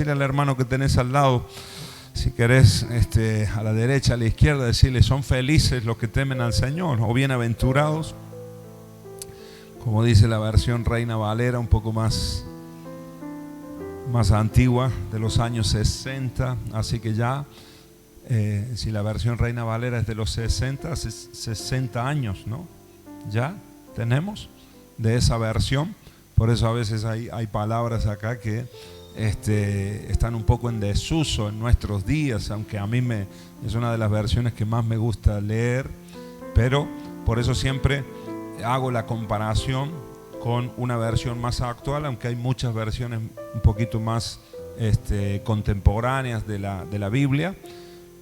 decirle al hermano que tenés al lado, si querés, a la derecha, a la izquierda, decirle: son felices los que temen al Señor, o bienaventurados, como dice la versión Reina Valera, un poco más antigua, de los años 60. Así que ya, si la versión Reina Valera es de los 60, hace 60 años, ¿no? Ya tenemos de esa versión. Por eso a veces hay palabras acá que están un poco en desuso en nuestros días, aunque a mí es una de las versiones que más me gusta leer, pero por eso siempre hago la comparación con una versión más actual, aunque hay muchas versiones un poquito más contemporáneas de la Biblia,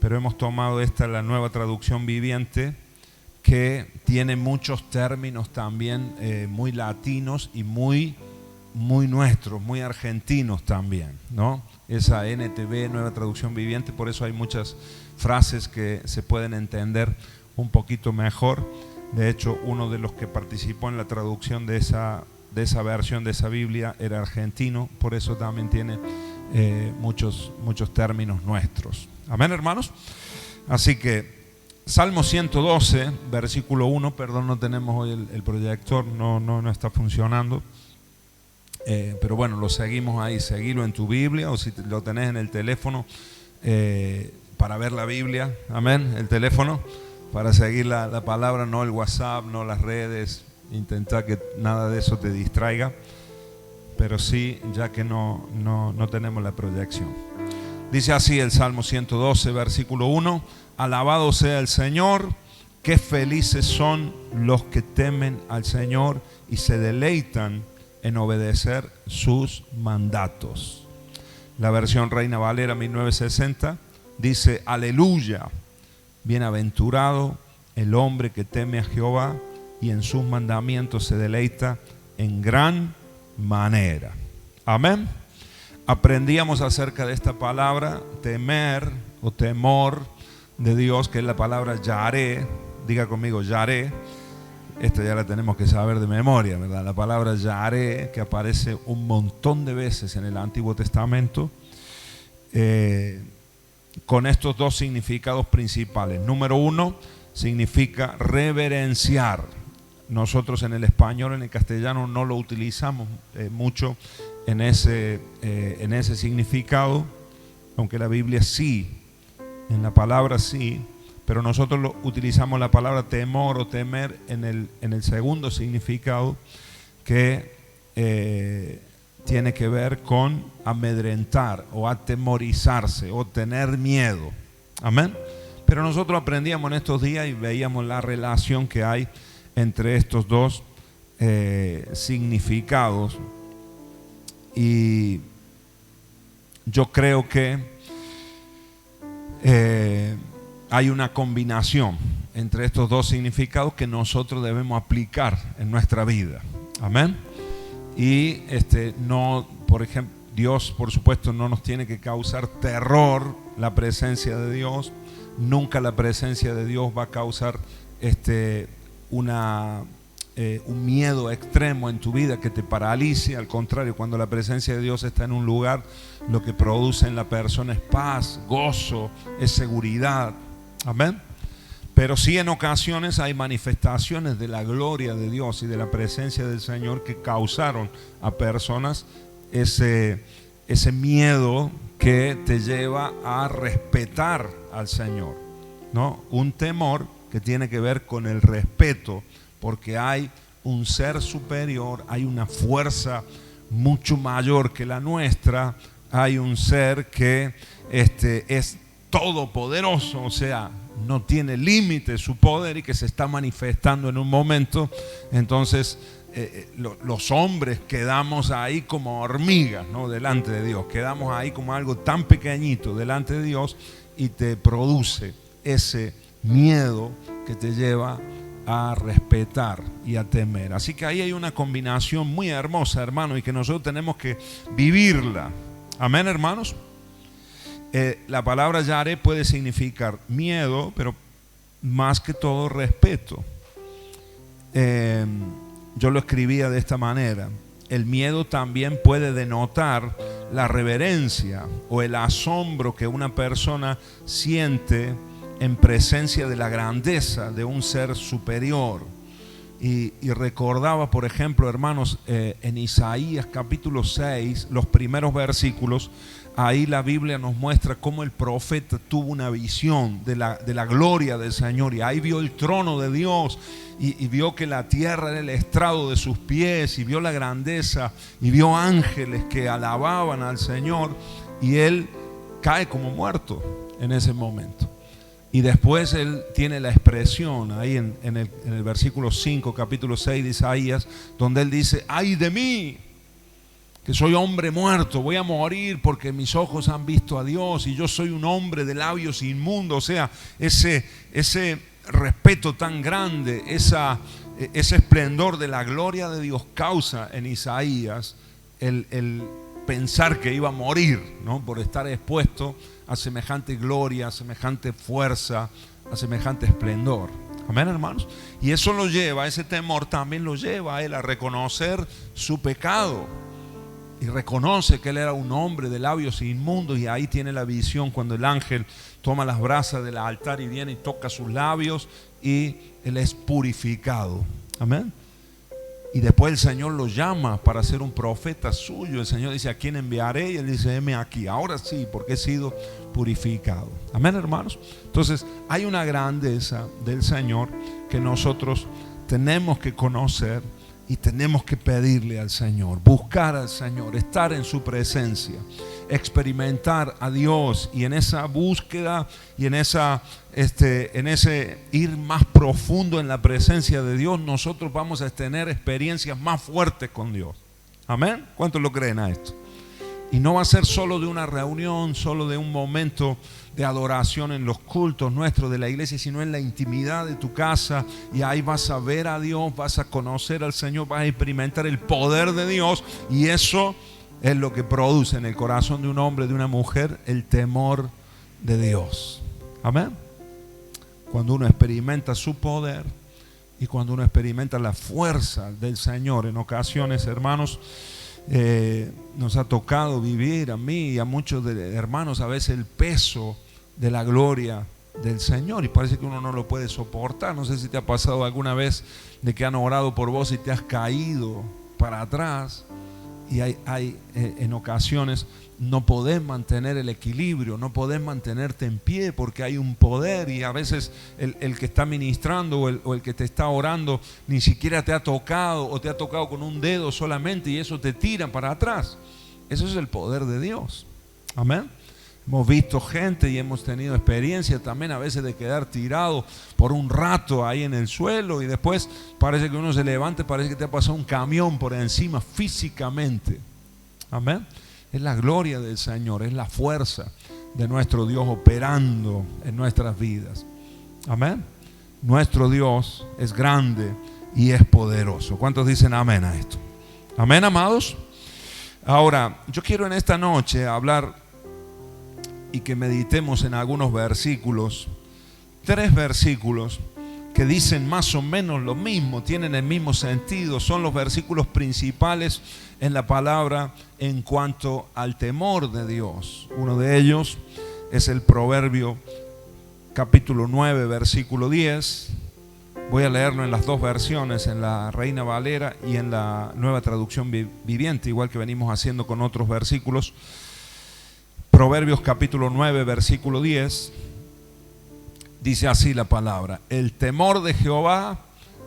pero hemos tomado la nueva traducción viviente, que tiene muchos términos también muy latinos y muy nuestros, muy argentinos también, ¿no? Esa NTV, nueva traducción viviente, por eso hay muchas frases que se pueden entender un poquito mejor. De hecho, uno de los que participó en la traducción de esa versión de esa Biblia era argentino, por eso también tiene muchos términos nuestros. Amén, hermanos. Así que Salmo 112, versículo 1, perdón, no tenemos hoy el proyector, no está funcionando. Pero bueno, lo seguimos ahí, seguilo en tu Biblia, o si lo tenés en el teléfono para ver la Biblia, amén, el teléfono, para seguir la palabra, no el WhatsApp, no las redes, intentar que nada de eso te distraiga, pero sí, ya que no tenemos la proyección. Dice así el Salmo 112, versículo 1: alabado sea el Señor, qué felices son los que temen al Señor y se deleitan en obedecer sus mandatos. La versión Reina Valera 1960 dice: aleluya, bienaventurado el hombre que teme a Jehová y en sus mandamientos se deleita en gran manera. Amén. Aprendíamos acerca de esta palabra temer o temor de Dios, que es la palabra yaré. Diga conmigo, yaré. Esta ya la tenemos que saber de memoria, ¿verdad? La palabra yaré, que aparece un montón de veces en el Antiguo Testamento, con estos dos significados principales. Número uno, significa reverenciar. Nosotros en el español, en el castellano, no lo utilizamos mucho en ese significado, aunque la Biblia sí, en la palabra sí. Pero nosotros utilizamos la palabra temor o temer en el segundo significado, que tiene que ver con amedrentar o atemorizarse o tener miedo. Amén. Pero nosotros aprendíamos en estos días y veíamos la relación que hay entre estos dos significados. Y yo creo que hay una combinación entre estos dos significados que nosotros debemos aplicar en nuestra vida. Amén. Y no, por ejemplo, Dios, por supuesto, no nos tiene que causar terror la presencia de Dios. Nunca la presencia de Dios va a causar un miedo extremo en tu vida que te paralice. Al contrario, cuando la presencia de Dios está en un lugar, lo que produce en la persona es paz, gozo, es seguridad. Amén. Pero sí, en ocasiones hay manifestaciones de la gloria de Dios y de la presencia del Señor que causaron a personas ese miedo que te lleva a respetar al Señor, ¿no? Un temor que tiene que ver con el respeto, porque hay un ser superior, hay una fuerza mucho mayor que la nuestra, hay un ser que es todopoderoso, o sea, no tiene límite su poder y que se está manifestando en un momento. Entonces los hombres quedamos ahí como hormigas, ¿no? Delante de Dios, quedamos ahí como algo tan pequeñito delante de Dios, y te produce ese miedo que te lleva a respetar y a temer. Así que ahí hay una combinación muy hermosa, hermano, y que nosotros tenemos que vivirla. Amén, hermanos. La palabra yaré puede significar miedo, pero más que todo respeto. Yo lo escribía de esta manera: el miedo también puede denotar la reverencia o el asombro que una persona siente en presencia de la grandeza de un ser superior. Y recordaba, por ejemplo, hermanos, en Isaías capítulo 6, los primeros versículos, ahí la Biblia nos muestra cómo el profeta tuvo una visión de la gloria del Señor, y ahí vio el trono de Dios y vio que la tierra era el estrado de sus pies, y vio la grandeza y vio ángeles que alababan al Señor, y él cae como muerto en ese momento. Y después él tiene la expresión ahí en el versículo 5, capítulo 6 de Isaías, donde él dice: ¡ay de mí, que soy hombre muerto! Voy a morir porque mis ojos han visto a Dios y yo soy un hombre de labios inmundos. O sea, ese respeto tan grande, ese esplendor de la gloria de Dios causa en Isaías el pensar que iba a morir, ¿no? Por estar expuesto a semejante gloria, a semejante fuerza, a semejante esplendor. Amén, hermanos. Y eso lo lleva, ese temor también lo lleva a él a reconocer su pecado, y reconoce que él era un hombre de labios inmundos. Y ahí tiene la visión cuando el ángel toma las brasas del altar y viene y toca sus labios, y él es purificado. Amén. Y después el Señor lo llama para ser un profeta suyo. El Señor dice: ¿a quién enviaré? Y él dice: heme aquí. Ahora sí, porque he sido purificado. Amén, hermanos. Entonces hay una grandeza del Señor que nosotros tenemos que conocer y tenemos que pedirle al Señor, buscar al Señor, estar en su presencia, experimentar a Dios, y en esa búsqueda y en ese ir más profundo en la presencia de Dios, nosotros vamos a tener experiencias más fuertes con Dios. Amén. ¿Cuántos lo creen a esto? Y no va a ser solo de una reunión, solo de un momento de adoración en los cultos nuestros de la iglesia, sino en la intimidad de tu casa. Y ahí vas a ver a Dios, vas a conocer al Señor, vas a experimentar el poder de Dios. Y eso es lo que produce en el corazón de un hombre, de una mujer, el temor de Dios. Amén. Cuando uno experimenta su poder y cuando uno experimenta la fuerza del Señor. En ocasiones, hermanos, nos ha tocado vivir, a mí y a muchos de hermanos, a veces el peso de la gloria del Señor, y parece que uno no lo puede soportar. No sé si te ha pasado alguna vez de que han orado por vos y te has caído para atrás, y hay en ocasiones no podés mantener el equilibrio, no podés mantenerte en pie porque hay un poder, y a veces el que está ministrando o el que te está orando ni siquiera te ha tocado, o te ha tocado con un dedo solamente, y eso te tira para atrás. Eso es el poder de Dios. Amén. Hemos visto gente y hemos tenido experiencia también a veces de quedar tirado por un rato ahí en el suelo, y después parece que uno se levante, parece que te ha pasado un camión por encima físicamente. Amén. Es la gloria del Señor, es la fuerza de nuestro Dios operando en nuestras vidas. Amén. Nuestro Dios es grande y es poderoso. ¿Cuántos dicen amén a esto? Amén, amados. Ahora, yo quiero en esta noche hablar y que meditemos en algunos versículos, 3 versículos que dicen más o menos lo mismo, tienen el mismo sentido, son los versículos principales en la palabra en cuanto al temor de Dios. Uno de ellos es el Proverbio capítulo 9, versículo 10. Voy a leerlo en las dos versiones, en la Reina Valera y en la Nueva Traducción Viviente, igual que venimos haciendo con otros versículos. Proverbios capítulo 9, versículo 10, dice así la palabra: el temor de Jehová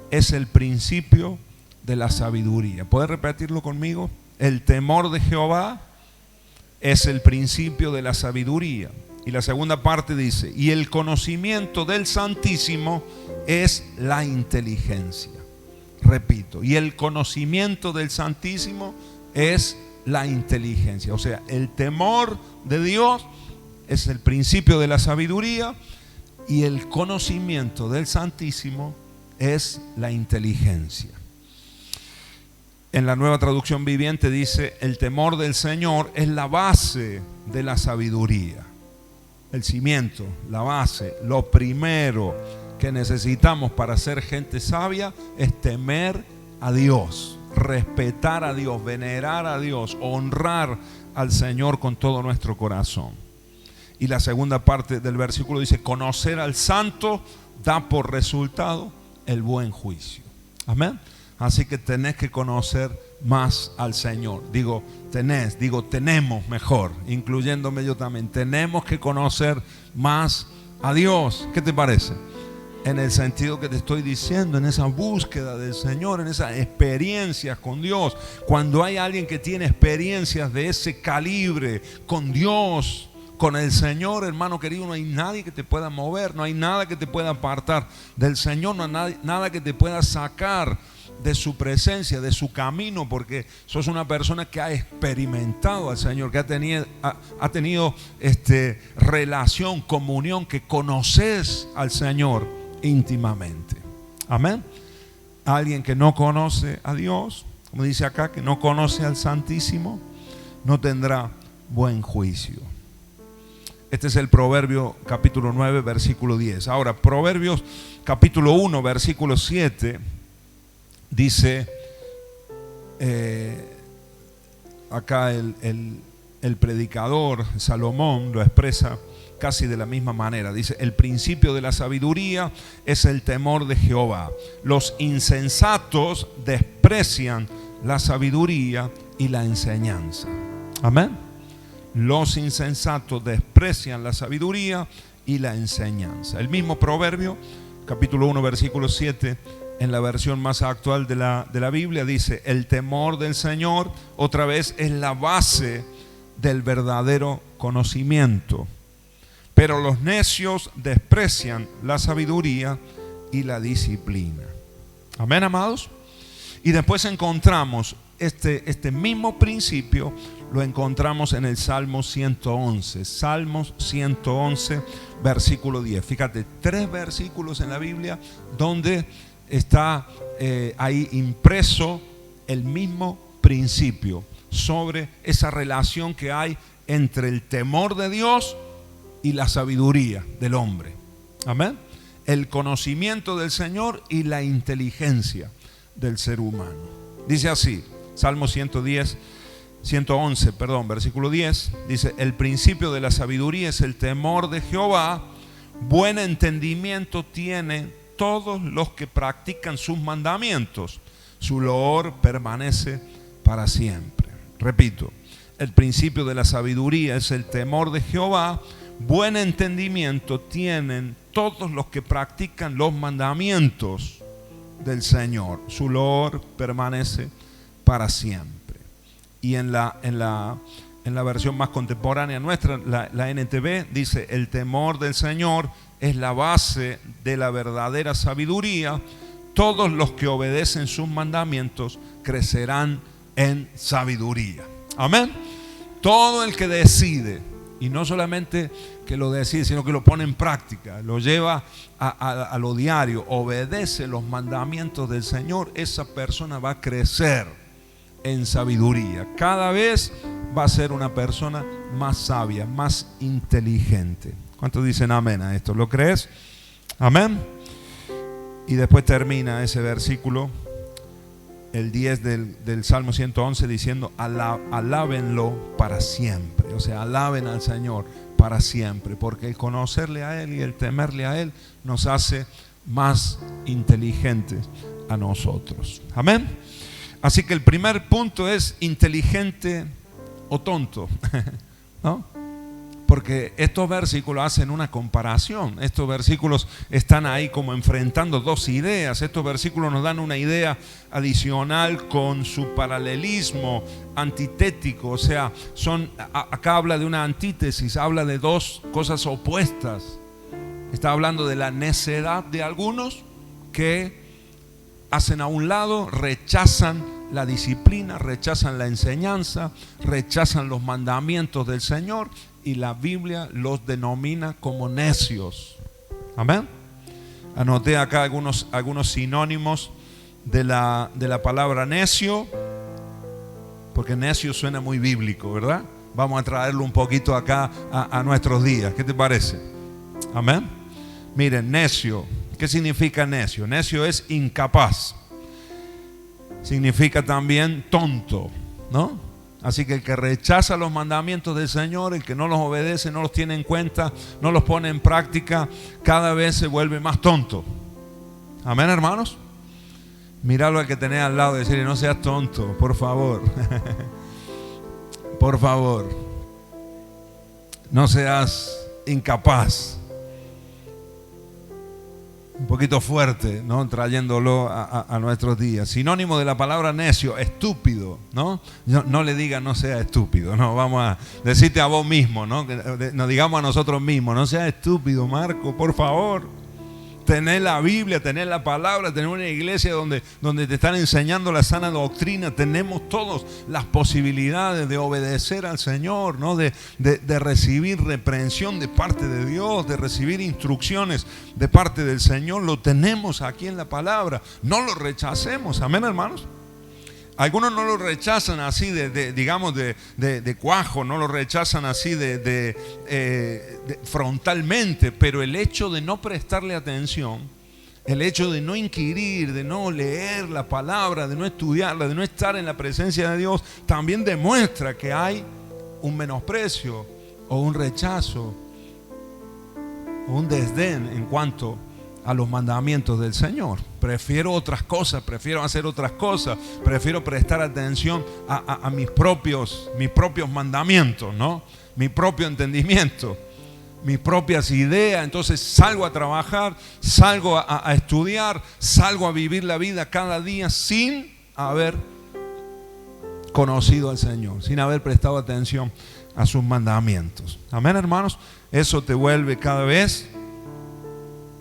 es el principio de la sabiduría. ¿Puedes repetirlo conmigo? El temor de Jehová es el principio de la sabiduría. Y la segunda parte dice: y el conocimiento del Santísimo es la inteligencia. Repito, y el conocimiento del Santísimo es la inteligencia. O sea, el temor de Dios es el principio de la sabiduría, y el conocimiento del Santísimo es la inteligencia. En la Nueva Traducción Viviente dice: el temor del Señor es la base de la sabiduría. El cimiento, la base, lo primero que necesitamos para ser gente sabia es temer a Dios, respetar a Dios, venerar a Dios, honrar al Señor con todo nuestro corazón. Y la segunda parte del versículo dice: conocer al Santo da por resultado el buen juicio. Amén. Así que tenés que conocer más al Señor. Tenemos mejor, incluyéndome yo también. Tenemos que conocer más a Dios. ¿Qué te parece? En el sentido que te estoy diciendo, en esa búsqueda del Señor, en esas experiencias con Dios. Cuando hay alguien que tiene experiencias de ese calibre con Dios, con el Señor, hermano querido, no hay nadie que te pueda mover, no hay nada que te pueda apartar del Señor, no hay nada que te pueda sacar de su presencia, de su camino, porque sos una persona que ha experimentado al Señor, que ha tenido relación, comunión, que conoces al Señor íntimamente. Amén. Alguien que no conoce a Dios, como dice acá, que no conoce al Santísimo, no tendrá buen juicio. Este es el Proverbio capítulo 9, versículo 10. Ahora, Proverbios capítulo 1, versículo 7, dice, acá el predicador Salomón lo expresa casi de la misma manera. Dice: el principio de la sabiduría es el temor de Jehová. Los insensatos desprecian la sabiduría y la enseñanza. Amén. Los insensatos desprecian la sabiduría y la enseñanza. El mismo Proverbio, capítulo 1, versículo 7, en la versión más actual de la Biblia, dice: el temor del Señor, otra vez, es la base del verdadero conocimiento. Pero los necios desprecian la sabiduría y la disciplina. Amén, amados. Y después encontramos este mismo principio, lo encontramos en el Salmo 111. Salmos 111, versículo 10. Fíjate, 3 versículos en la Biblia donde está ahí impreso el mismo principio sobre esa relación que hay entre el temor de Dios y la sabiduría del hombre. Amén. El conocimiento del Señor y la inteligencia del ser humano. Dice así, Salmo 111, versículo 10, dice: el principio de la sabiduría es el temor de Jehová, buen entendimiento tienen todos los que practican sus mandamientos, su loor permanece para siempre. Repito, el principio de la sabiduría es el temor de Jehová, buen entendimiento tienen todos los que practican los mandamientos del Señor, su loor permanece para siempre. Y en la versión más contemporánea nuestra, la NTV, dice: el temor del Señor es la base de la verdadera sabiduría, todos los que obedecen sus mandamientos crecerán en sabiduría. Amén. Todo el que decide, y no solamente que lo decide, sino que lo pone en práctica, lo lleva a lo diario, obedece los mandamientos del Señor, esa persona va a crecer en sabiduría. Cada vez va a ser una persona más sabia, más inteligente. ¿Cuántos dicen amén a esto? ¿Lo crees? Amén. Y después termina ese versículo, el 10 del Salmo 111, diciendo: alábenlo para siempre. O sea, alaben al Señor para siempre, porque el conocerle a Él y el temerle a Él nos hace más inteligentes a nosotros. Amén. Así que el primer punto es inteligente o tonto, ¿no? Porque estos versículos hacen una comparación. Estos versículos están ahí como enfrentando dos ideas. Estos versículos nos dan una idea adicional con su paralelismo antitético. O sea, acá habla de una antítesis, habla de dos cosas opuestas. Está hablando de la necedad de algunos que hacen a un lado, rechazan la disciplina, rechazan la enseñanza, rechazan los mandamientos del Señor, y la Biblia los denomina como necios. Amén. Anoté acá algunos sinónimos de la palabra necio, porque necio suena muy bíblico, ¿verdad? Vamos a traerlo un poquito acá a nuestros días. ¿Qué te parece? Amén. Miren, necio. ¿Qué significa necio? Necio es incapaz. Significa también tonto, ¿no? Así que el que rechaza los mandamientos del Señor, el que no los obedece, no los tiene en cuenta, no los pone en práctica, cada vez se vuelve más tonto. Amén, hermanos. Míralo al que tenés al lado y decirle: no seas tonto, por favor. Por favor. No seas incapaz. Un poquito fuerte, ¿no? Trayéndolo a nuestros días. Sinónimo de la palabra necio, estúpido, ¿no? No le diga no sea estúpido, no, vamos a decirte a vos mismo, ¿no? Que nos digamos a nosotros mismos: no seas estúpido, Marco, por favor. Tener la Biblia, tener la palabra, tener una iglesia donde te están enseñando la sana doctrina. Tenemos todas las posibilidades de obedecer al Señor, ¿no? De recibir reprensión de parte de Dios, de recibir instrucciones de parte del Señor. Lo tenemos aquí en la palabra. No lo rechacemos. Amén, hermanos. Algunos no lo rechazan así digamos de cuajo, no lo rechazan así frontalmente, pero el hecho de no prestarle atención, el hecho de no inquirir, de no leer la palabra, de no estudiarla, de no estar en la presencia de Dios, también demuestra que hay un menosprecio o un rechazo o un desdén en cuanto a los mandamientos del Señor. Prefiero otras cosas, prefiero hacer otras cosas, prefiero prestar atención a mis propios mandamientos, ¿no? Mi propio entendimiento, mis propias ideas. Entonces salgo a trabajar, salgo a estudiar, salgo a vivir la vida cada día sin haber conocido al Señor, sin haber prestado atención a sus mandamientos. Amén, hermanos. Eso te vuelve cada vez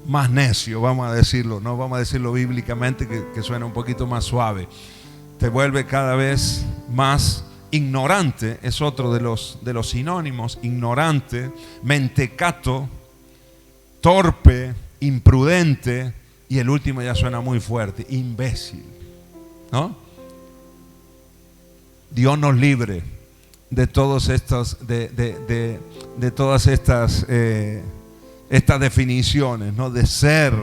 más necio, vamos a decirlo, no vamos a decirlo bíblicamente, que suena un poquito más suave. Te vuelve cada vez más ignorante, es otro de los sinónimos: ignorante, mentecato, torpe, imprudente, y el último ya suena muy fuerte: imbécil, ¿no? Dios nos libre de todos estos, de todas estas estas definiciones, ¿no? De ser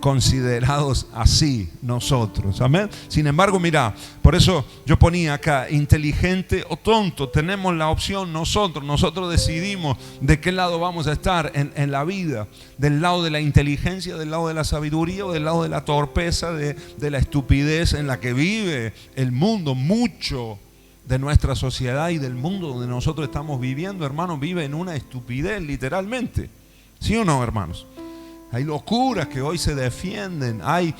considerados así nosotros. Amén. Sin embargo, mira, por eso yo ponía acá: inteligente o tonto. Tenemos la opción nosotros decidimos de qué lado vamos a estar en la vida: del lado de la inteligencia, del lado de la sabiduría, o del lado de la torpeza, de la estupidez en la que vive el mundo. Mucho de nuestra sociedad y del mundo donde nosotros estamos viviendo, hermanos, vive en una estupidez, literalmente. ¿Sí o no, hermanos? Hay locuras que hoy se defienden, hay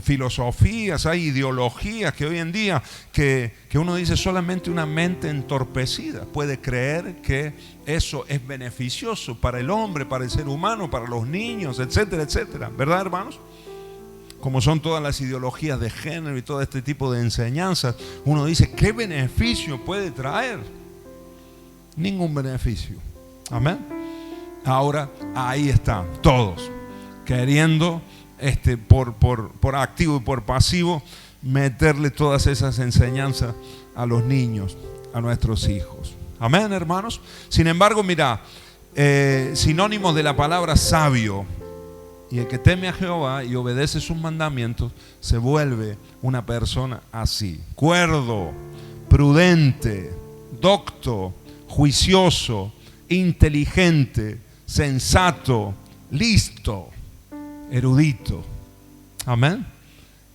filosofías, hay ideologías que hoy en día que uno dice: solamente una mente entorpecida puede creer que eso es beneficioso para el hombre, para el ser humano, para los niños, etcétera, etcétera. ¿Verdad, hermanos? Como son todas las ideologías de género y todo este tipo de enseñanzas, uno dice: ¿qué beneficio puede traer? Ningún beneficio. Amén. Ahora ahí están todos queriendo por activo y por pasivo meterle todas esas enseñanzas a los niños, a nuestros hijos. Amén, hermanos. Sin embargo, mira, sinónimos de la palabra sabio: y el que teme a Jehová y obedece sus mandamientos se vuelve una persona así: cuerdo, prudente, docto, juicioso, inteligente, sensato, listo, erudito. Amén.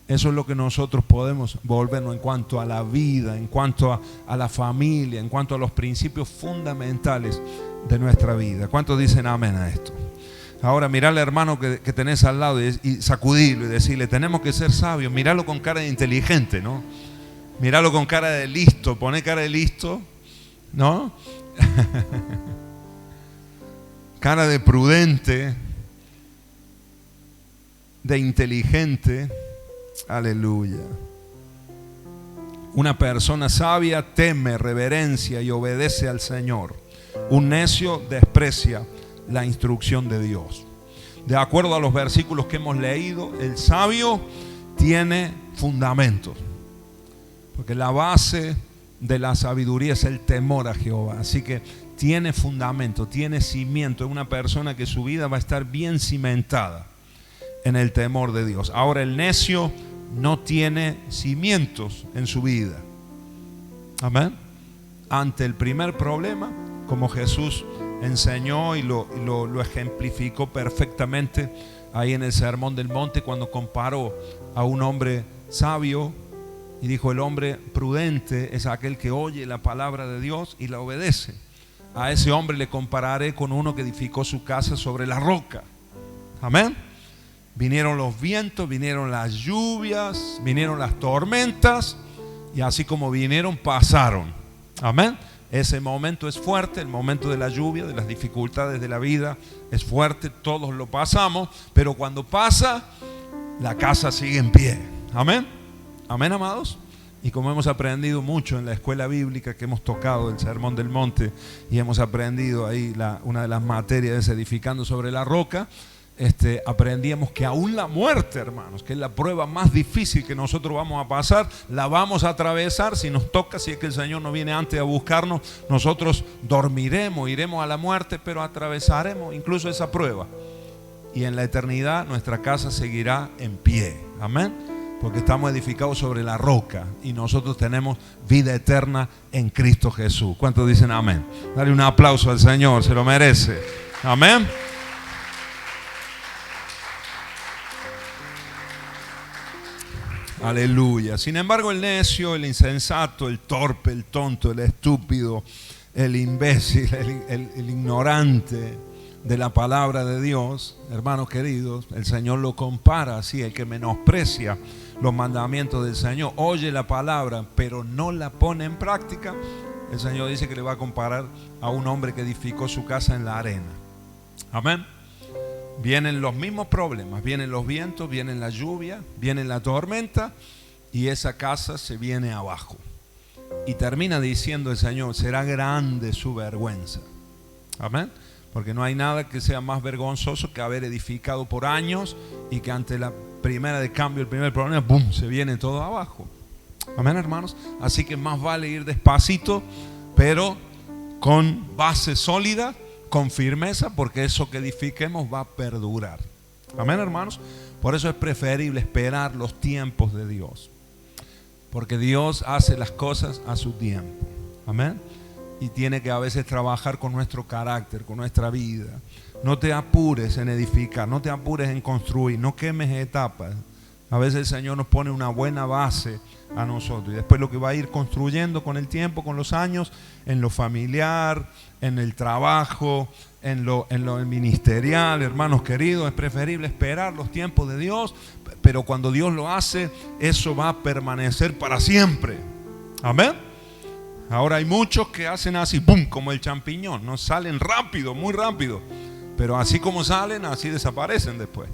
Eso es lo que nosotros podemos volvernos en cuanto a la vida, en cuanto a la familia, en cuanto a los principios fundamentales de nuestra vida. ¿Cuántos dicen amén a esto? Ahora mirale, hermano, que tenés al lado y sacudirlo y decirle: tenemos que ser sabios. Míralo con cara de inteligente, ¿no? Míralo con cara de listo. Poné cara de listo, ¿no? Cara de prudente, de inteligente. Aleluya. Una persona sabia teme, reverencia y obedece al Señor. Un necio desprecia la instrucción de Dios. De acuerdo a los versículos que hemos leído, el sabio tiene fundamentos, porque la base de la sabiduría es el temor a Jehová. Así que tiene fundamento, tiene cimiento. Es una persona que su vida va a estar bien cimentada en el temor de Dios. Ahora, el necio no tiene cimientos en su vida. Amén. Ante el primer problema, como Jesús enseñó y lo ejemplificó perfectamente ahí en el Sermón del Monte, cuando comparó a un hombre sabio y dijo: el hombre prudente es aquel que oye la palabra de Dios y la obedece. A ese hombre le compararé con uno que edificó su casa sobre la roca. Amén. Vinieron los vientos, vinieron las lluvias, vinieron las tormentas, y así como vinieron, pasaron. Amén. Ese momento es fuerte, el momento de la lluvia, de las dificultades de la vida es fuerte, todos lo pasamos, pero cuando pasa, la casa sigue en pie. Amén. Amén, amados. Y como hemos aprendido mucho en la escuela bíblica que hemos tocado el Sermón del Monte, y hemos aprendido ahí una de las materias es edificando sobre la roca, aprendíamos que aún la muerte, hermanos, que es la prueba más difícil que nosotros vamos a pasar, la vamos a atravesar. Si nos toca, si es que el Señor no viene antes a buscarnos, nosotros dormiremos, iremos a la muerte, pero atravesaremos incluso esa prueba, y en la eternidad nuestra casa seguirá en pie. Amén. Porque estamos edificados sobre la roca y nosotros tenemos vida eterna en Cristo Jesús. ¿Cuántos dicen amén? Dale un aplauso al Señor, se lo merece. Amén. Aleluya. Sin embargo, el necio, el insensato, el torpe, el tonto, el estúpido, el imbécil, el ignorante de la palabra de Dios, hermanos queridos, el Señor lo compara así: el que menosprecia los mandamientos del Señor, oye la palabra pero no la pone en práctica, el Señor dice que le va a comparar a un hombre que edificó su casa en la arena. Amén. Vienen los mismos problemas, vienen los vientos, viene la lluvia, viene la tormenta, y esa casa se viene abajo. Y termina diciendo el Señor: será grande su vergüenza. Amén. Porque no hay nada que sea más vergonzoso que haber edificado por años y que ante la primera de cambio, el primer problema, ¡pum!, se viene todo abajo. Amén, hermanos. Así que más vale ir despacito, pero con base sólida, con firmeza, porque eso que edifiquemos va a perdurar. Amén, hermanos. Por eso es preferible esperar los tiempos de Dios, porque Dios hace las cosas a su tiempo. Amén. Y tiene que a veces trabajar con nuestro carácter, con nuestra vida. No te apures en edificar, no te apures en construir, no quemes etapas. A veces el Señor nos pone una buena base a nosotros, y después lo que va a ir construyendo con el tiempo, con los años, en lo familiar, en el trabajo, en lo ministerial, hermanos queridos, es preferible esperar los tiempos de Dios, pero cuando Dios lo hace, eso va a permanecer para siempre. Amén. Ahora hay muchos que hacen así, ¡pum!, como el champiñón, no salen rápido, muy rápido, pero así como salen, así desaparecen después.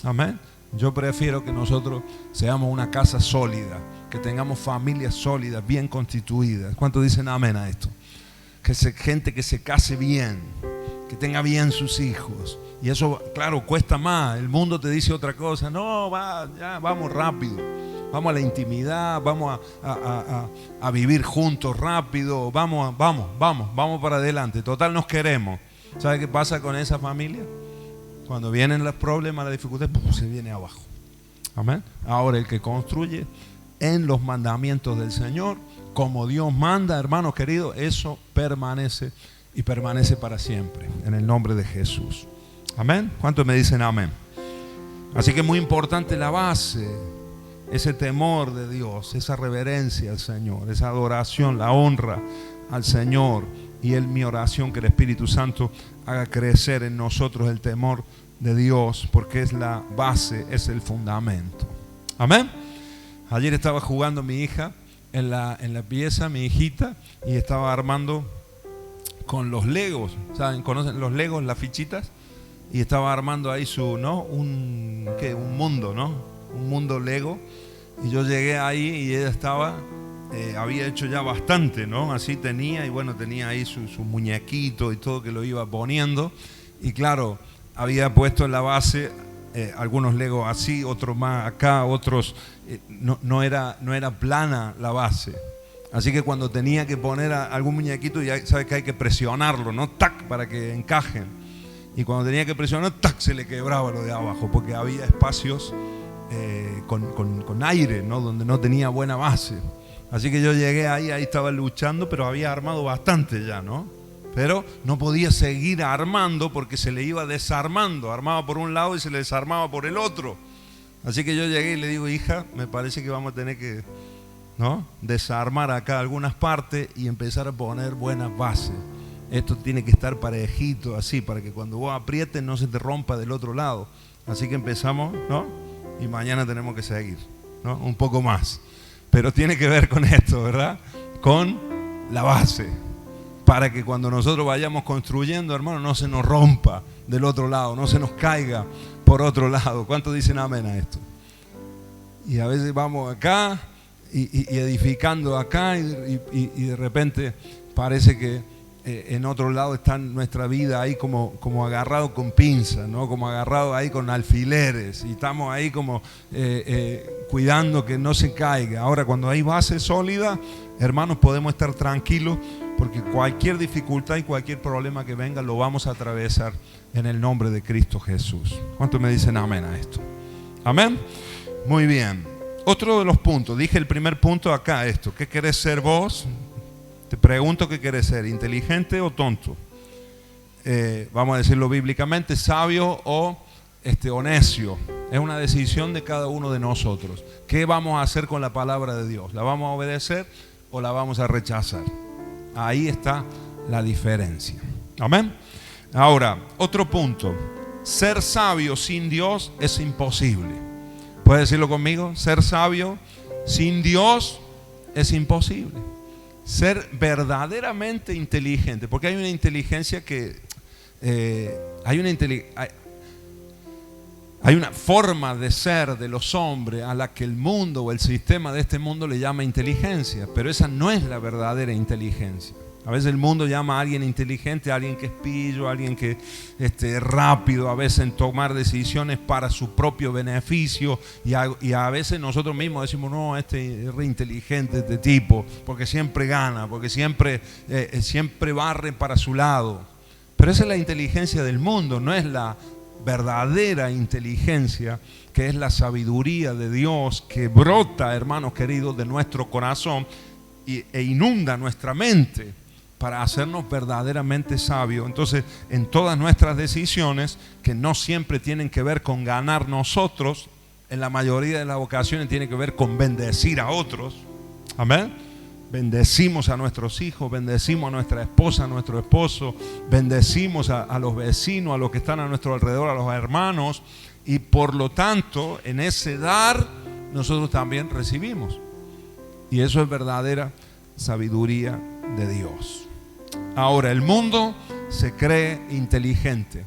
Amén. Yo prefiero que nosotros seamos una casa sólida, que tengamos familias sólidas, bien constituidas. ¿Cuántos dicen amén a esto? Gente que se case bien, que tenga bien sus hijos. Y eso, claro, cuesta más. El mundo te dice otra cosa. No, ya vamos rápido. Vamos a la intimidad, vamos a vivir juntos rápido, vamos para adelante. Total, nos queremos. ¿Sabe qué pasa con esa familia? Cuando vienen los problemas, la dificultad, se viene abajo. Amén. Ahora, el que construye en los mandamientos del Señor, como Dios manda, hermanos queridos, eso permanece y permanece para siempre, en el nombre de Jesús. Amén. ¿Cuántos me dicen amén? Así que es muy importante la base, ese temor de Dios, esa reverencia al Señor, esa adoración, la honra al Señor. Y es mi oración que el Espíritu Santo haga crecer en nosotros el temor de Dios, porque es la base, es el fundamento. Amén. Ayer estaba jugando mi hija en la pieza, mi hijita, y estaba armando con los legos. ¿Saben? ¿Conocen los legos, las fichitas? Y estaba armando ahí un mundo, ¿no? Un mundo lego. Y yo llegué ahí y ella estaba, había hecho ya bastante, ¿no? Así tenía, y bueno, tenía ahí su muñequito y todo que lo iba poniendo. Y claro, había puesto en la base algunos legos así, otros más acá, otros, no era plana la base. Así que cuando tenía que poner algún muñequito, ya sabes que hay que presionarlo, ¿no? ¡Tac! Para que encajen. Y cuando tenía que presionar, ¡tac!, se le quebraba lo de abajo, porque había espacios con aire, ¿no? Donde no tenía buena base. Así que yo llegué ahí estaba luchando, pero había armado bastante ya, ¿no? Pero no podía seguir armando porque se le iba desarmando. Armaba por un lado y se le desarmaba por el otro. Así que yo llegué y le digo, hija, me parece que vamos a tener que, ¿no?, desarmar acá algunas partes y empezar a poner buenas bases. Esto tiene que estar parejito, así, para que cuando vos aprietes no se te rompa del otro lado. Así que empezamos, ¿no? Y mañana tenemos que seguir, ¿no? Un poco más. Pero tiene que ver con esto, ¿verdad? Con la base. Para que cuando nosotros vayamos construyendo, hermano, no se nos rompa del otro lado, no se nos caiga por otro lado. ¿Cuántos dicen amén a esto? Y a veces vamos acá y edificando acá y de repente parece que en otro lado está nuestra vida ahí como agarrado con pinzas, ¿no? Como agarrado ahí con alfileres, y estamos ahí como cuidando que no se caiga. Ahora, cuando hay base sólida, hermanos, podemos estar tranquilos porque cualquier dificultad y cualquier problema que venga lo vamos a atravesar en el nombre de Cristo Jesús. ¿Cuántos me dicen amén a esto? ¿Amén? Muy bien. Otro de los puntos, dije el primer punto acá, esto, ¿qué querés ser vos? Te pregunto, ¿qué querés ser? ¿Inteligente o tonto? Vamos a decirlo bíblicamente, sabio o necio. Es una decisión de cada uno de nosotros. ¿Qué vamos a hacer con la palabra de Dios? ¿La vamos a obedecer o la vamos a rechazar? Ahí está la diferencia. Amén. Ahora, otro punto. Ser sabio sin Dios es imposible. ¿Puedes decirlo conmigo? Ser sabio sin Dios es imposible. Ser verdaderamente inteligente, porque hay una inteligencia que hay una forma de ser de los hombres a la que el mundo o el sistema de este mundo le llama inteligencia, pero esa no es la verdadera inteligencia. A veces el mundo llama a alguien inteligente, a alguien que es pillo, a alguien que es rápido, a veces en tomar decisiones para su propio beneficio, y a veces nosotros mismos decimos, no, este es re inteligente este tipo, porque siempre gana, porque siempre barre para su lado. Pero esa es la inteligencia del mundo, no es la verdadera inteligencia, que es la sabiduría de Dios que brota, hermanos queridos, de nuestro corazón e inunda nuestra mente para hacernos verdaderamente sabios. Entonces, en todas nuestras decisiones, que no siempre tienen que ver con ganar nosotros, en la mayoría de las ocasiones tiene que ver con bendecir a otros. Amén. Bendecimos a nuestros hijos, bendecimos a nuestra esposa, a nuestro esposo, bendecimos a los vecinos, a los que están a nuestro alrededor, a los hermanos, y por lo tanto, en ese dar, nosotros también recibimos. Y eso es verdadera sabiduría de Dios. Ahora, el mundo se cree inteligente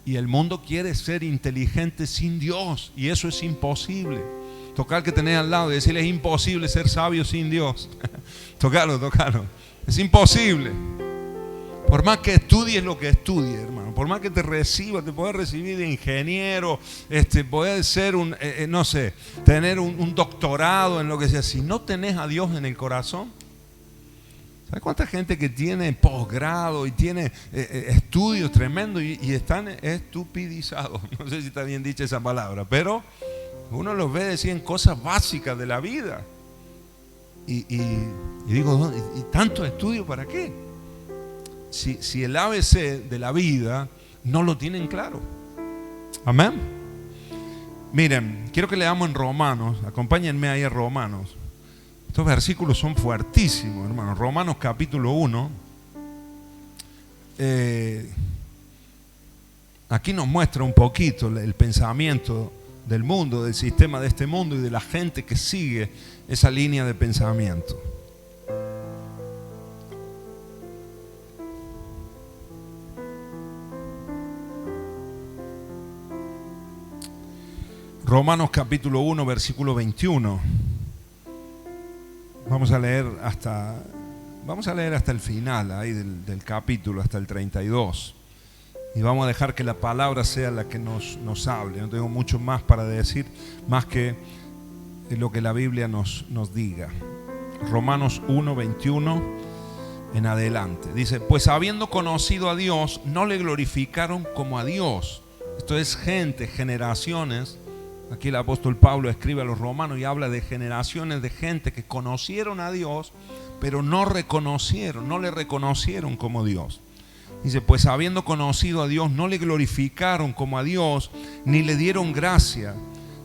y el mundo quiere ser inteligente sin Dios, y eso es imposible. Tocar que tenés al lado y decirle, es imposible ser sabio sin Dios. Tocalo. Es imposible. Por más que estudies lo que estudies, hermano, por más que te recibas, te puedes recibir de ingeniero, puedes ser tener un doctorado en lo que sea. Si no tenés a Dios en el corazón, ¿sabes cuánta gente que tiene posgrado y tiene estudios tremendos y están estupidizados? No sé si está bien dicha esa palabra, pero uno los ve decir en cosas básicas de la vida. Y digo, ¿y tanto estudio para qué? Si el ABC de la vida no lo tienen claro. Amén. Miren, quiero que leamos en Romanos. Acompáñenme ahí a Romanos. Estos versículos son fuertísimos, hermanos. Romanos capítulo 1. Aquí nos muestra un poquito el pensamiento del mundo, del sistema de este mundo y de la gente que sigue esa línea de pensamiento. Romanos capítulo 1, versículo 21. Vamos a leer hasta el final ahí del capítulo, hasta el 32. Y vamos a dejar que la palabra sea la que nos hable. No tengo mucho más para decir, más que lo que la Biblia nos diga. Romanos 1, 21 en adelante. Dice, pues habiendo conocido a Dios, no le glorificaron como a Dios. Esto es generaciones Aquí el apóstol Pablo escribe a los romanos y habla de generaciones de gente que conocieron a Dios, pero no le reconocieron como Dios. Dice, pues habiendo conocido a Dios, no le glorificaron como a Dios, ni le dieron gracia,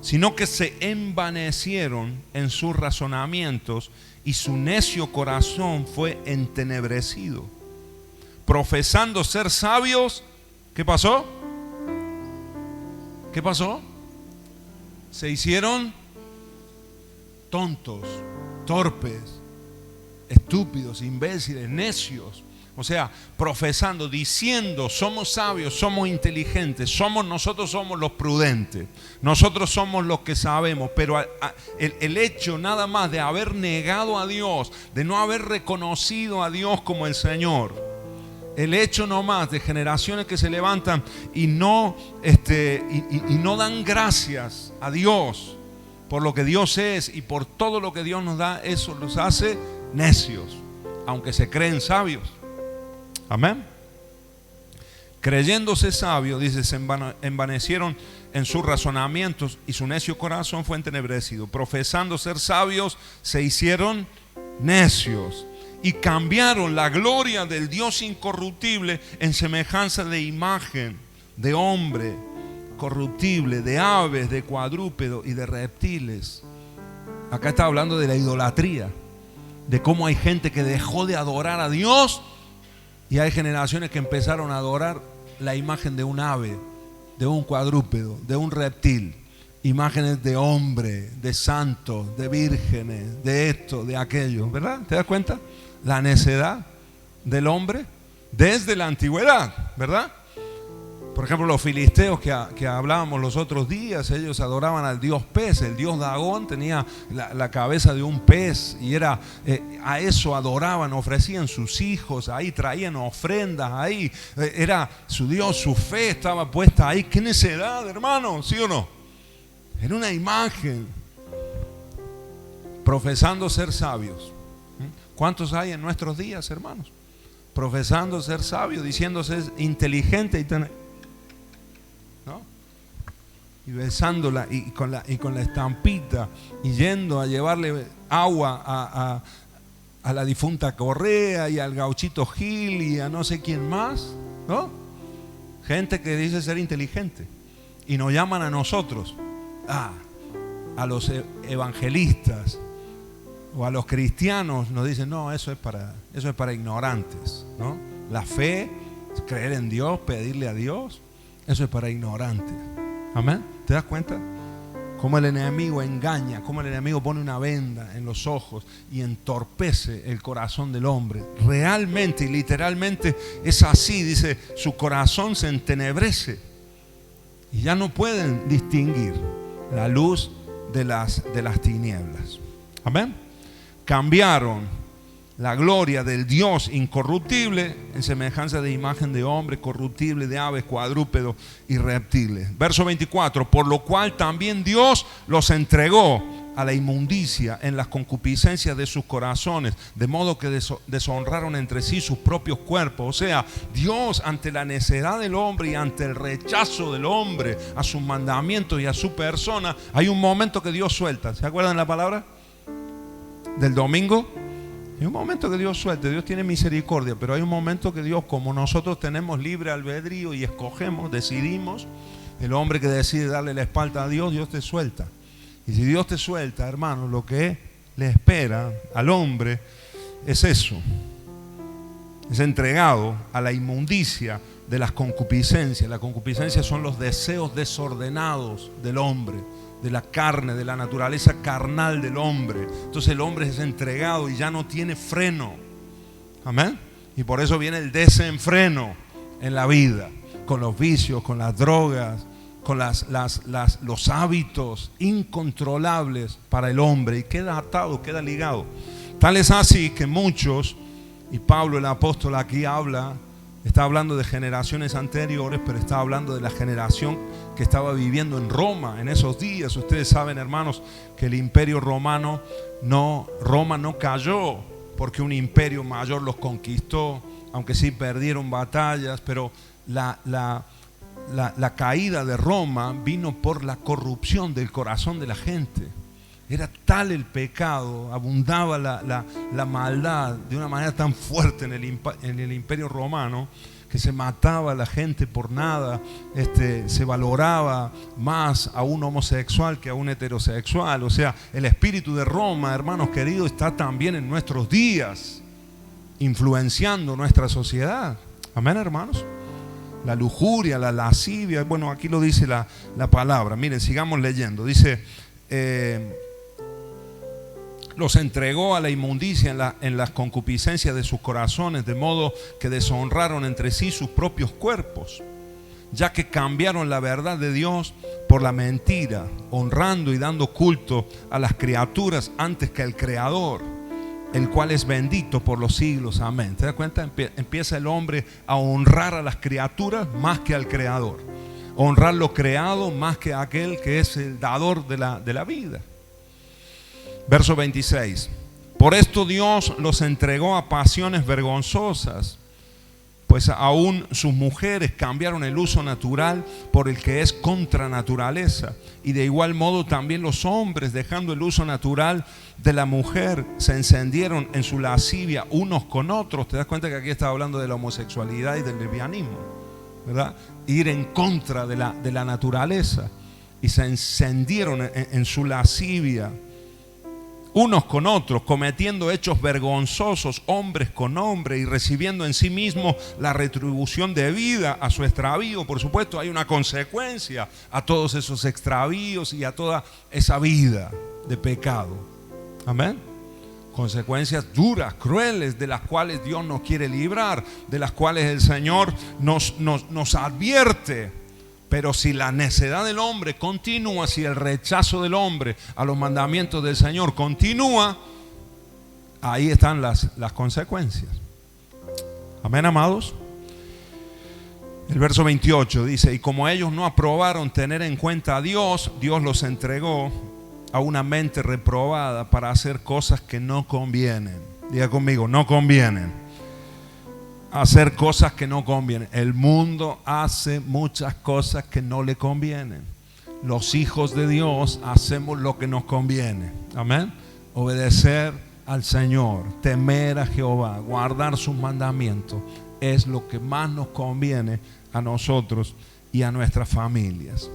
sino que se envanecieron en sus razonamientos y su necio corazón fue entenebrecido. Profesando ser sabios, ¿qué pasó? ¿Qué pasó? Se hicieron tontos, torpes, estúpidos, imbéciles, necios. O sea, profesando, diciendo, somos sabios, somos inteligentes, nosotros somos los prudentes, nosotros somos los que sabemos, pero el hecho nada más de haber negado a Dios, de no haber reconocido a Dios como el Señor, el hecho nomás de generaciones que se levantan y no dan gracias a Dios por lo que Dios es y por todo lo que Dios nos da, eso los hace necios, aunque se creen sabios. Amén. Creyéndose sabios, dice, se envanecieron en sus razonamientos y su necio corazón fue entenebrecido. Profesando ser sabios, se hicieron necios y cambiaron la gloria del Dios incorruptible en semejanza de imagen de hombre corruptible, de aves, de cuadrúpedos y de reptiles. Acá está hablando de la idolatría, de cómo hay gente que dejó de adorar a Dios. Y hay generaciones que empezaron a adorar la imagen de un ave, de un cuadrúpedo, de un reptil. Imágenes de hombre, de santos, de vírgenes, de esto, de aquello. ¿Verdad? ¿Te das cuenta? La necedad del hombre desde la antigüedad, ¿verdad? Por ejemplo, los filisteos que hablábamos los otros días, ellos adoraban al dios pez. El dios Dagón tenía la cabeza de un pez y a eso adoraban, ofrecían sus hijos, ahí traían ofrendas, ahí era su dios, su fe estaba puesta ahí. ¡Qué necedad, hermano! ¿Sí o no? Era una imagen, profesando ser sabios. ¿Cuántos hay en nuestros días, hermanos? Profesando ser sabios, diciéndose inteligente y tener, ¿no? Y besándola y con la estampita y yendo a llevarle agua a la difunta Correa y al gauchito Gil y a no sé quién más, ¿no? Gente que dice ser inteligente y nos llaman a nosotros, a los evangelistas o a los cristianos, nos dicen, no, eso es para ignorantes, ¿no? La fe, creer en Dios, pedirle a Dios, eso es para ignorantes. Amén. ¿Te das cuenta? Cómo el enemigo engaña, cómo el enemigo pone una venda en los ojos y entorpece el corazón del hombre. Realmente y literalmente es así. Dice, su corazón se entenebrece y ya no pueden distinguir la luz de las tinieblas. Amén. Cambiaron la gloria del Dios incorruptible en semejanza de imagen de hombre corruptible, de aves, cuadrúpedos y reptiles. Verso 24, por lo cual también Dios los entregó a la inmundicia en las concupiscencias de sus corazones, de modo que deshonraron entre sí sus propios cuerpos. O sea, Dios, ante la necedad del hombre y ante el rechazo del hombre a sus mandamientos y a su persona, hay un momento que Dios suelta. ¿Se acuerdan la palabra del domingo? Hay un momento que Dios suelta. Dios tiene misericordia, pero hay un momento que Dios, como nosotros tenemos libre albedrío y escogemos, decidimos, el hombre que decide darle la espalda a Dios, Dios te suelta. Y si Dios te suelta, hermano, lo que le espera al hombre es eso. Es entregado a la inmundicia de las concupiscencias. Las concupiscencias son los deseos desordenados del hombre, de la carne, de la naturaleza carnal del hombre. Entonces el hombre es entregado y ya no tiene freno. Amén. Y por eso viene el desenfreno en la vida, con los vicios, con las drogas, con los hábitos incontrolables para el hombre, y queda atado, queda ligado. Tal es así que muchos, y Pablo el apóstol aquí está hablando de generaciones anteriores, pero está hablando de la generación que estaba viviendo en Roma en esos días. Ustedes saben, hermanos, que el imperio romano, Roma no cayó porque un imperio mayor los conquistó, aunque sí perdieron batallas, pero la caída de Roma vino por la corrupción del corazón de la gente. Era tal el pecado, abundaba la maldad de una manera tan fuerte en el imperio romano, que se mataba a la gente por nada, se valoraba más a un homosexual que a un heterosexual. O sea, el espíritu de Roma, hermanos queridos, está también en nuestros días, influenciando nuestra sociedad. Amén, hermanos. La lujuria, la lascivia, bueno, aquí lo dice la palabra. Miren, sigamos leyendo. Dice, los entregó a la inmundicia en las concupiscencias de sus corazones, de modo que deshonraron entre sí sus propios cuerpos, ya que cambiaron la verdad de Dios por la mentira, honrando y dando culto a las criaturas antes que al Creador, el cual es bendito por los siglos. Amén. ¿Te das cuenta? Empieza el hombre a honrar a las criaturas más que al Creador, honrar lo creado más que aquel que es el dador de la vida. Verso 26. Por esto Dios los entregó a pasiones vergonzosas, pues aún sus mujeres cambiaron el uso natural por el que es contra naturaleza. Y de igual modo también los hombres, dejando el uso natural de la mujer, se encendieron en su lascivia unos con otros. Te das cuenta que aquí está hablando de la homosexualidad y del lesbianismo, ¿verdad? Ir en contra de la naturaleza. Y se encendieron en su lascivia unos con otros, cometiendo hechos vergonzosos, hombres con hombres, y recibiendo en sí mismos la retribución debida a su extravío. Por supuesto, hay una consecuencia a todos esos extravíos y a toda esa vida de pecado. Amén. Consecuencias duras, crueles, de las cuales Dios nos quiere librar, de las cuales el Señor nos advierte. Pero si la necedad del hombre continúa, si el rechazo del hombre a los mandamientos del Señor continúa, ahí están las consecuencias. Amén, amados. El verso 28 dice: y como ellos no aprobaron tener en cuenta a Dios, Dios los entregó a una mente reprobada para hacer cosas que no convienen. Diga conmigo, no convienen. Hacer cosas que no convienen. El mundo hace muchas cosas que no le convienen. Los hijos de Dios hacemos lo que nos conviene. Amén. Obedecer al Señor, temer a Jehová, guardar sus mandamientos es lo que más nos conviene a nosotros y a nuestras familias.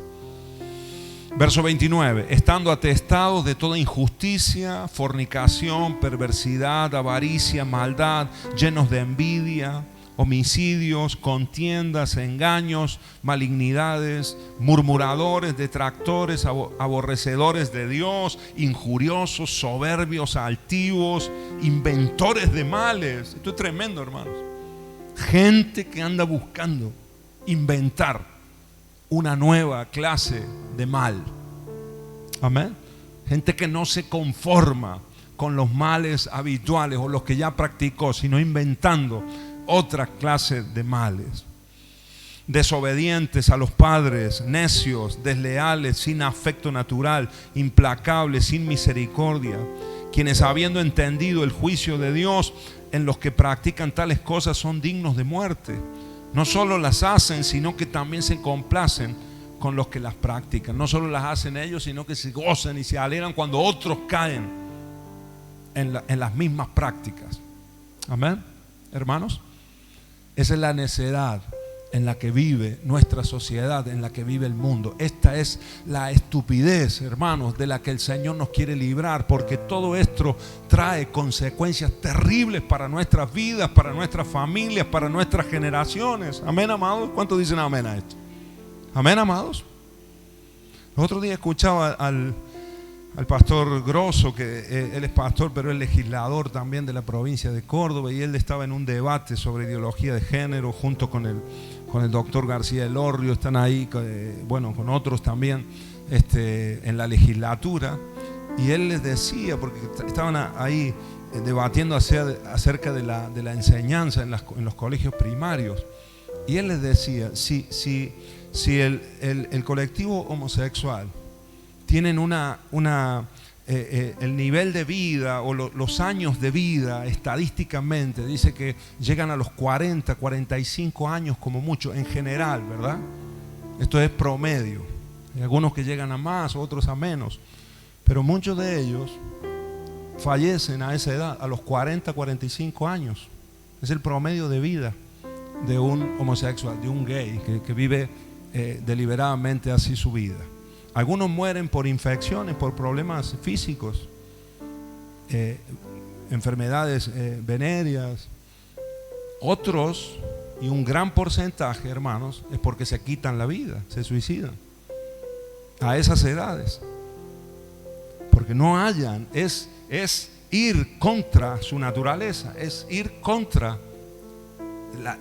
Verso 29. Estando atestados de toda injusticia, fornicación, perversidad, avaricia, maldad, llenos de envidia, homicidios, contiendas, engaños, malignidades, murmuradores, detractores, aborrecedores de Dios, injuriosos, soberbios, altivos, inventores de males. Esto es tremendo, hermanos. Gente que anda buscando inventar una nueva clase de mal. Amén. Gente que no se conforma con los males habituales o los que ya practicó, sino inventando otra clase de males. Desobedientes a los padres, necios, desleales, sin afecto natural, implacables, sin misericordia, quienes habiendo entendido el juicio de Dios, en los que practican tales cosas son dignos de muerte. No solo las hacen, sino que también se complacen con los que las practican. No solo las hacen ellos, sino que se gozan y se alegran cuando otros caen en las mismas prácticas. Amén, hermanos. Esa es la necedad en la que vive nuestra sociedad, en la que vive el mundo. Esta es la estupidez, hermanos, de la que el Señor nos quiere librar, porque todo esto trae consecuencias terribles para nuestras vidas, para nuestras familias, para nuestras generaciones. Amén, amados. ¿Cuántos dicen amén a esto? Amén, amados. El otro día escuchaba al pastor Grosso, que él es pastor, pero es legislador también de la provincia de Córdoba, y él estaba en un debate sobre ideología de género junto con el doctor García Elorrio. Están ahí, bueno, con otros también en la legislatura, y él les decía, porque estaban ahí debatiendo acerca de la enseñanza en los colegios primarios, y él les decía, si el colectivo homosexual tienen el nivel de vida o los años de vida, estadísticamente dice que llegan a los 40, 45 años como mucho en general, ¿verdad? Esto es promedio. Hay algunos que llegan a más, otros a menos. Pero muchos de ellos fallecen a esa edad, a los 40, 45 años. Es el promedio de vida de un homosexual, de un gay que vive deliberadamente así su vida. Algunos mueren por infecciones, por problemas físicos, enfermedades venéreas. Otros, y un gran porcentaje, hermanos, es porque se quitan la vida, se suicidan a esas edades, porque no hallan. Es ir contra su naturaleza, es ir contra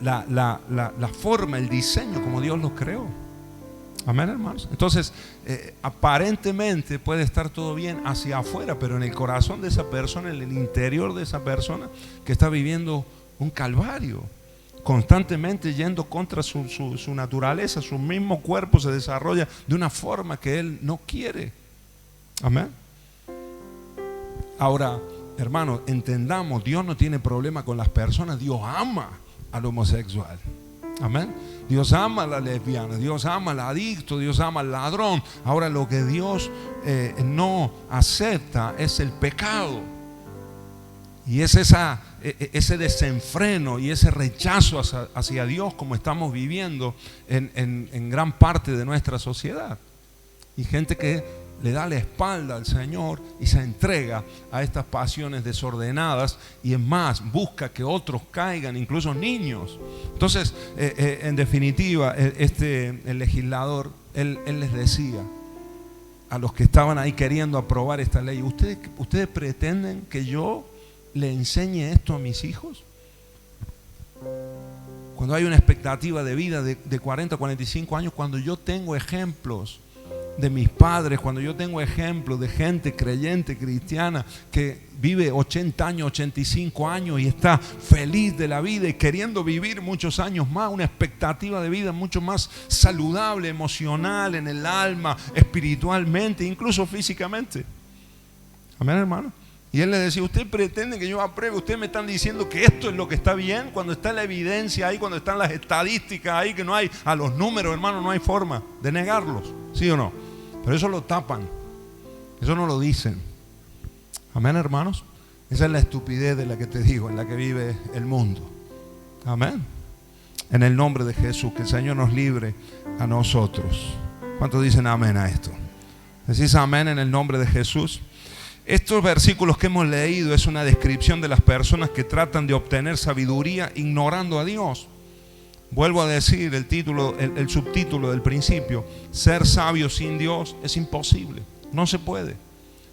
la forma, el diseño como Dios los creó. Amén, hermanos. Entonces, aparentemente puede estar todo bien hacia afuera, pero en el corazón de esa persona, en el interior de esa persona, que está viviendo un calvario, constantemente yendo contra su naturaleza, su mismo cuerpo se desarrolla de una forma que él no quiere. Amén. Ahora, hermanos, entendamos, Dios no tiene problema con las personas. Dios ama al homosexual. Amén. Dios ama a la lesbiana, Dios ama al adicto, Dios ama al ladrón. Ahora, lo que Dios no acepta es el pecado. Y es ese desenfreno y ese rechazo hacia Dios, como estamos viviendo en gran parte de nuestra sociedad. Y gente que le da la espalda al Señor y se entrega a estas pasiones desordenadas, y es más, busca que otros caigan, incluso niños. Entonces, en definitiva, el legislador, él les decía a los que estaban ahí queriendo aprobar esta ley: ¿Ustedes pretenden que yo le enseñe esto a mis hijos? Cuando hay una expectativa de vida de 40, 45 años, cuando yo tengo ejemplos de mis padres, cuando yo tengo ejemplos de gente creyente, cristiana, que vive 80 años, 85 años y está feliz de la vida y queriendo vivir muchos años más, una expectativa de vida mucho más saludable, emocional, en el alma, espiritualmente, incluso físicamente. Amén, hermano. Y él le decía: ¿usted pretende que yo apruebe? Ustedes me están diciendo que esto es lo que está bien, cuando está la evidencia ahí, cuando están las estadísticas ahí, que no hay, a los números, hermano, no hay forma de negarlos, ¿sí o no? Pero eso lo tapan, eso no lo dicen. Amén, hermanos. Esa es la estupidez de la que te digo, en la que vive el mundo. Amén. En el nombre de Jesús, que el Señor nos libre a nosotros. ¿Cuántos dicen amén a esto? ¿Decís amén en el nombre de Jesús? Estos versículos que hemos leído es una descripción de las personas que tratan de obtener sabiduría ignorando a Dios. Vuelvo a decir el título, el subtítulo del principio: ser sabio sin Dios es imposible, no se puede.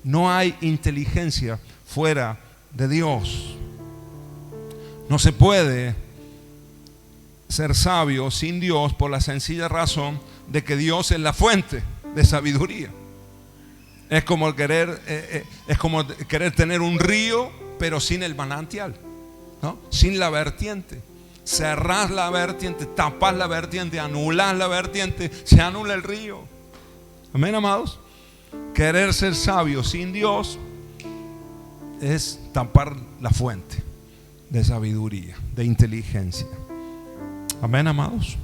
No hay inteligencia fuera de Dios. No se puede ser sabio sin Dios, por la sencilla razón de que Dios es la fuente de sabiduría. Es como querer tener un río, pero sin el manantial, ¿no? Sin la vertiente. Cerrás la vertiente, tapás la vertiente, anulás la vertiente, se anula el río. Amén, amados. Querer ser sabio sin Dios es tapar la fuente de sabiduría, de inteligencia. Amén, amados.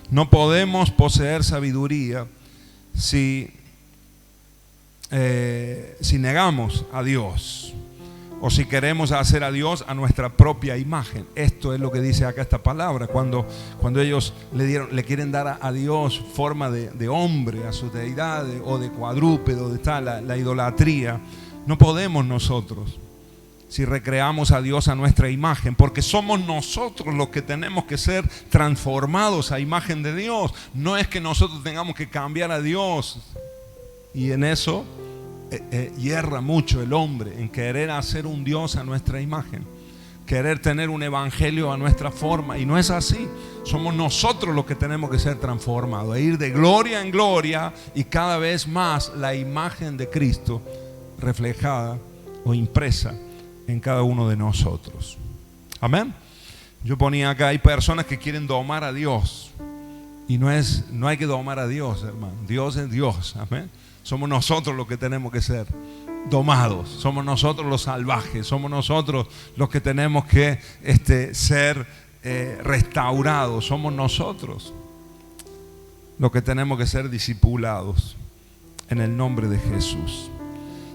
No podemos poseer sabiduría si negamos a Dios, o si queremos hacer a Dios a nuestra propia imagen. Esto es lo que dice acá esta palabra. Cuando ellos le quieren dar a Dios forma de hombre, a su deidad, o de cuadrúpedo, donde está la idolatría. No podemos nosotros, si recreamos a Dios a nuestra imagen, porque somos nosotros los que tenemos que ser transformados a imagen de Dios. No es que nosotros tengamos que cambiar a Dios. Y en eso hierra mucho el hombre, en querer hacer un Dios a nuestra imagen, querer tener un evangelio a nuestra forma, y no es así. Somos nosotros los que tenemos que ser transformados, e ir de gloria en gloria, y cada vez más la imagen de Cristo reflejada o impresa en cada uno de nosotros. Amén. Yo ponía acá: hay personas que quieren domar a Dios, y no hay que domar a Dios, hermano. Dios es Dios. Amén. Somos nosotros los que tenemos que ser domados, somos nosotros los salvajes, somos nosotros los que tenemos que ser restaurados, somos nosotros. lo que tenemos que ser discipulados en el nombre de Jesús.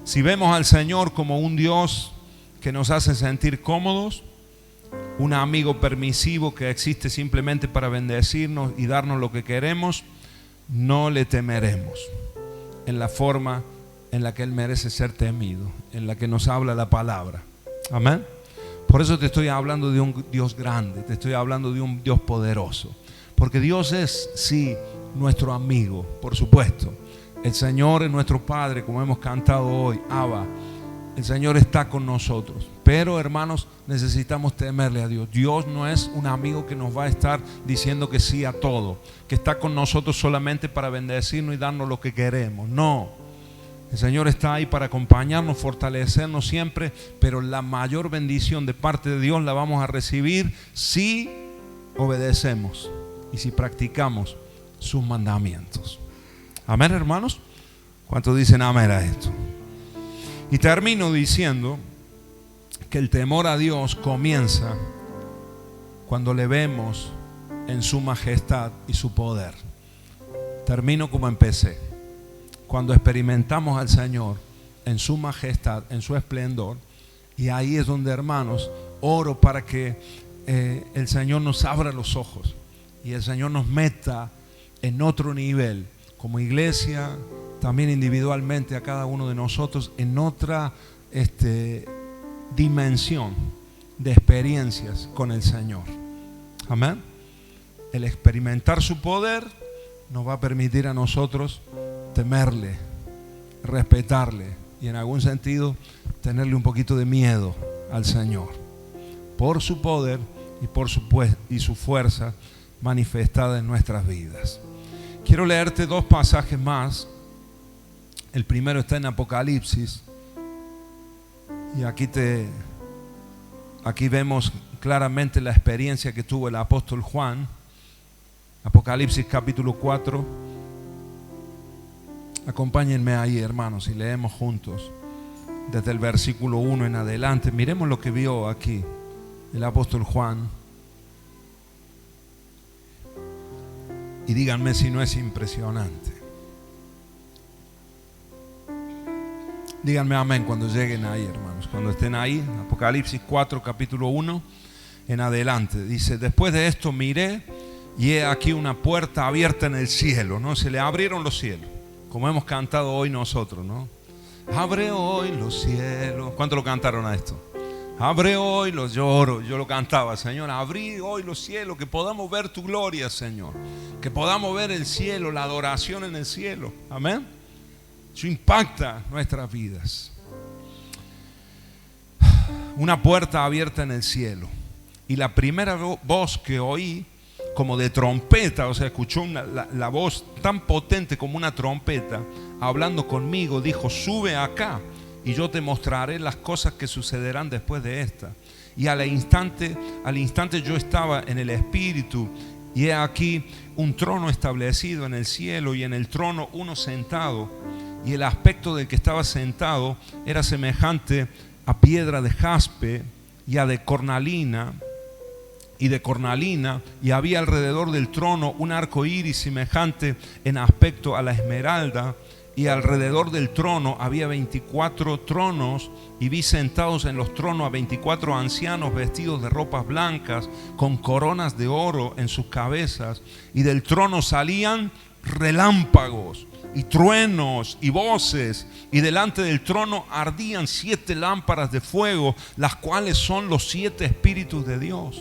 Si vemos al Señor como un Dios que nos hace sentir cómodos, un amigo permisivo que existe simplemente para bendecirnos y darnos lo que queremos, no le temeremos en la forma en la que Él merece ser temido, en la que nos habla la palabra. Amén. Por eso te estoy hablando de un Dios grande, te estoy hablando de un Dios poderoso, porque Dios es, sí, nuestro amigo, por supuesto. El Señor es nuestro Padre, como hemos cantado hoy, Abba. El Señor está con nosotros. Pero, hermanos, necesitamos temerle a Dios. Dios no es un amigo que nos va a estar diciendo que sí a todo, que está con nosotros solamente para bendecirnos y darnos lo que queremos. No. El Señor está ahí para acompañarnos, fortalecernos siempre, pero la mayor bendición de parte de Dios la vamos a recibir si obedecemos y si practicamos sus mandamientos. Amén, hermanos. ¿Cuántos dicen amén a esto? Y termino diciendo que el temor a Dios comienza cuando le vemos en su majestad y su poder. Termino como empecé. Cuando experimentamos al Señor en su majestad, en su esplendor. Y ahí es donde, hermanos, oro para que el Señor nos abra los ojos y el Señor nos meta en otro nivel, como iglesia, también individualmente a cada uno de nosotros, en otra dimensión de experiencias con el Señor. Amén. El experimentar su poder nos va a permitir a nosotros temerle, respetarle y en algún sentido tenerle un poquito de miedo al Señor por su poder y su fuerza manifestada en nuestras vidas. Quiero leerte dos pasajes más. El primero está en Apocalipsis y aquí vemos claramente la experiencia que tuvo el apóstol Juan. Apocalipsis capítulo 4. Acompáñenme ahí, hermanos, y leemos juntos desde el versículo 1 en adelante. Miremos lo que vio aquí el apóstol Juan y díganme si no es impresionante. Díganme amén cuando lleguen ahí, hermanos, cuando estén ahí. Apocalipsis 4, capítulo 1 en adelante. Dice: después de esto miré y he aquí una puerta abierta en el cielo, ¿no? Se le abrieron los cielos, como hemos cantado hoy nosotros, ¿no? Abre hoy los cielos. ¿Cuánto lo cantaron a esto? Abre hoy los lloros. Yo lo cantaba: Señor, abrí hoy los cielos, que podamos ver tu gloria, Señor, que podamos ver el cielo, la adoración en el cielo. Amén. Eso impacta nuestras vidas. Una puerta abierta en el cielo. Y la primera voz que oí, como de trompeta, o sea, escuchó la voz tan potente como una trompeta, hablando conmigo, dijo: sube acá y yo te mostraré las cosas que sucederán después de esta. Y al instante yo estaba en el Espíritu, y he aquí un trono establecido en el cielo, y en el trono uno sentado, y el aspecto del que estaba sentado era semejante a piedra de jaspe y a de cornalina, y había alrededor del trono un arco iris semejante en aspecto a la esmeralda, y alrededor del trono había 24 tronos, y vi sentados en los tronos a 24 ancianos vestidos de ropas blancas, con coronas de oro en sus cabezas, y del trono salían relámpagos y truenos y voces, y delante del trono ardían 7 lámparas de fuego, las cuales son los 7 espíritus de Dios.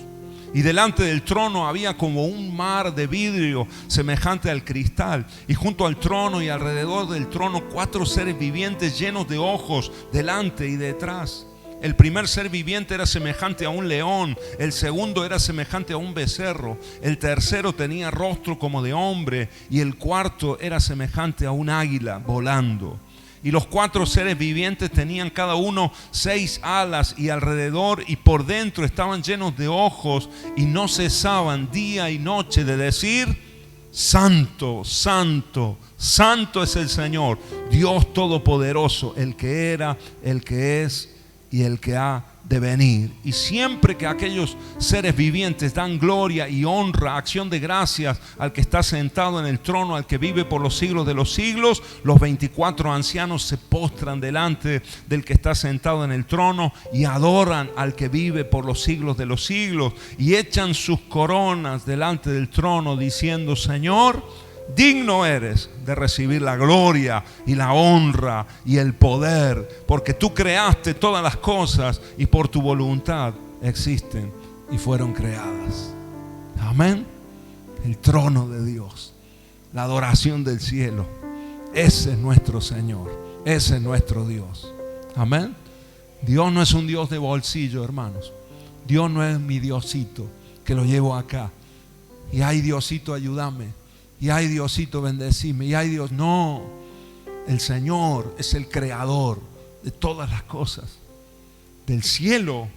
Y delante del trono había como un mar de vidrio semejante al cristal. Y junto al trono y alrededor del trono 4 seres vivientes llenos de ojos delante y detrás. El primer ser viviente era semejante a un león. El segundo era semejante a un becerro. El tercero tenía rostro como de hombre. Y el cuarto era semejante a un águila volando. Y los 4 seres vivientes tenían cada uno 6 alas, y alrededor y por dentro estaban llenos de ojos, y no cesaban día y noche de decir: Santo, Santo, Santo es el Señor, Dios Todopoderoso, el que era, el que es y el que ha de venir. Y siempre que aquellos seres vivientes dan gloria y honra, acción de gracias al que está sentado en el trono, al que vive por los siglos de los siglos, los 24 ancianos se postran delante del que está sentado en el trono y adoran al que vive por los siglos de los siglos, y echan sus coronas delante del trono diciendo: Señor, digno eres de recibir la gloria y la honra y el poder, porque tú creaste todas las cosas y por tu voluntad existen y fueron creadas. Amén. El trono de Dios, la adoración del cielo. Ese es nuestro Señor, ese es nuestro Dios. Amén. Dios no es un Dios de bolsillo, hermanos. Dios no es mi Diosito que lo llevo acá y ay, Diosito, ayúdame, y ay, Diosito, bendecime, y ay, Dios. No, el Señor es el creador de todas las cosas, del cielo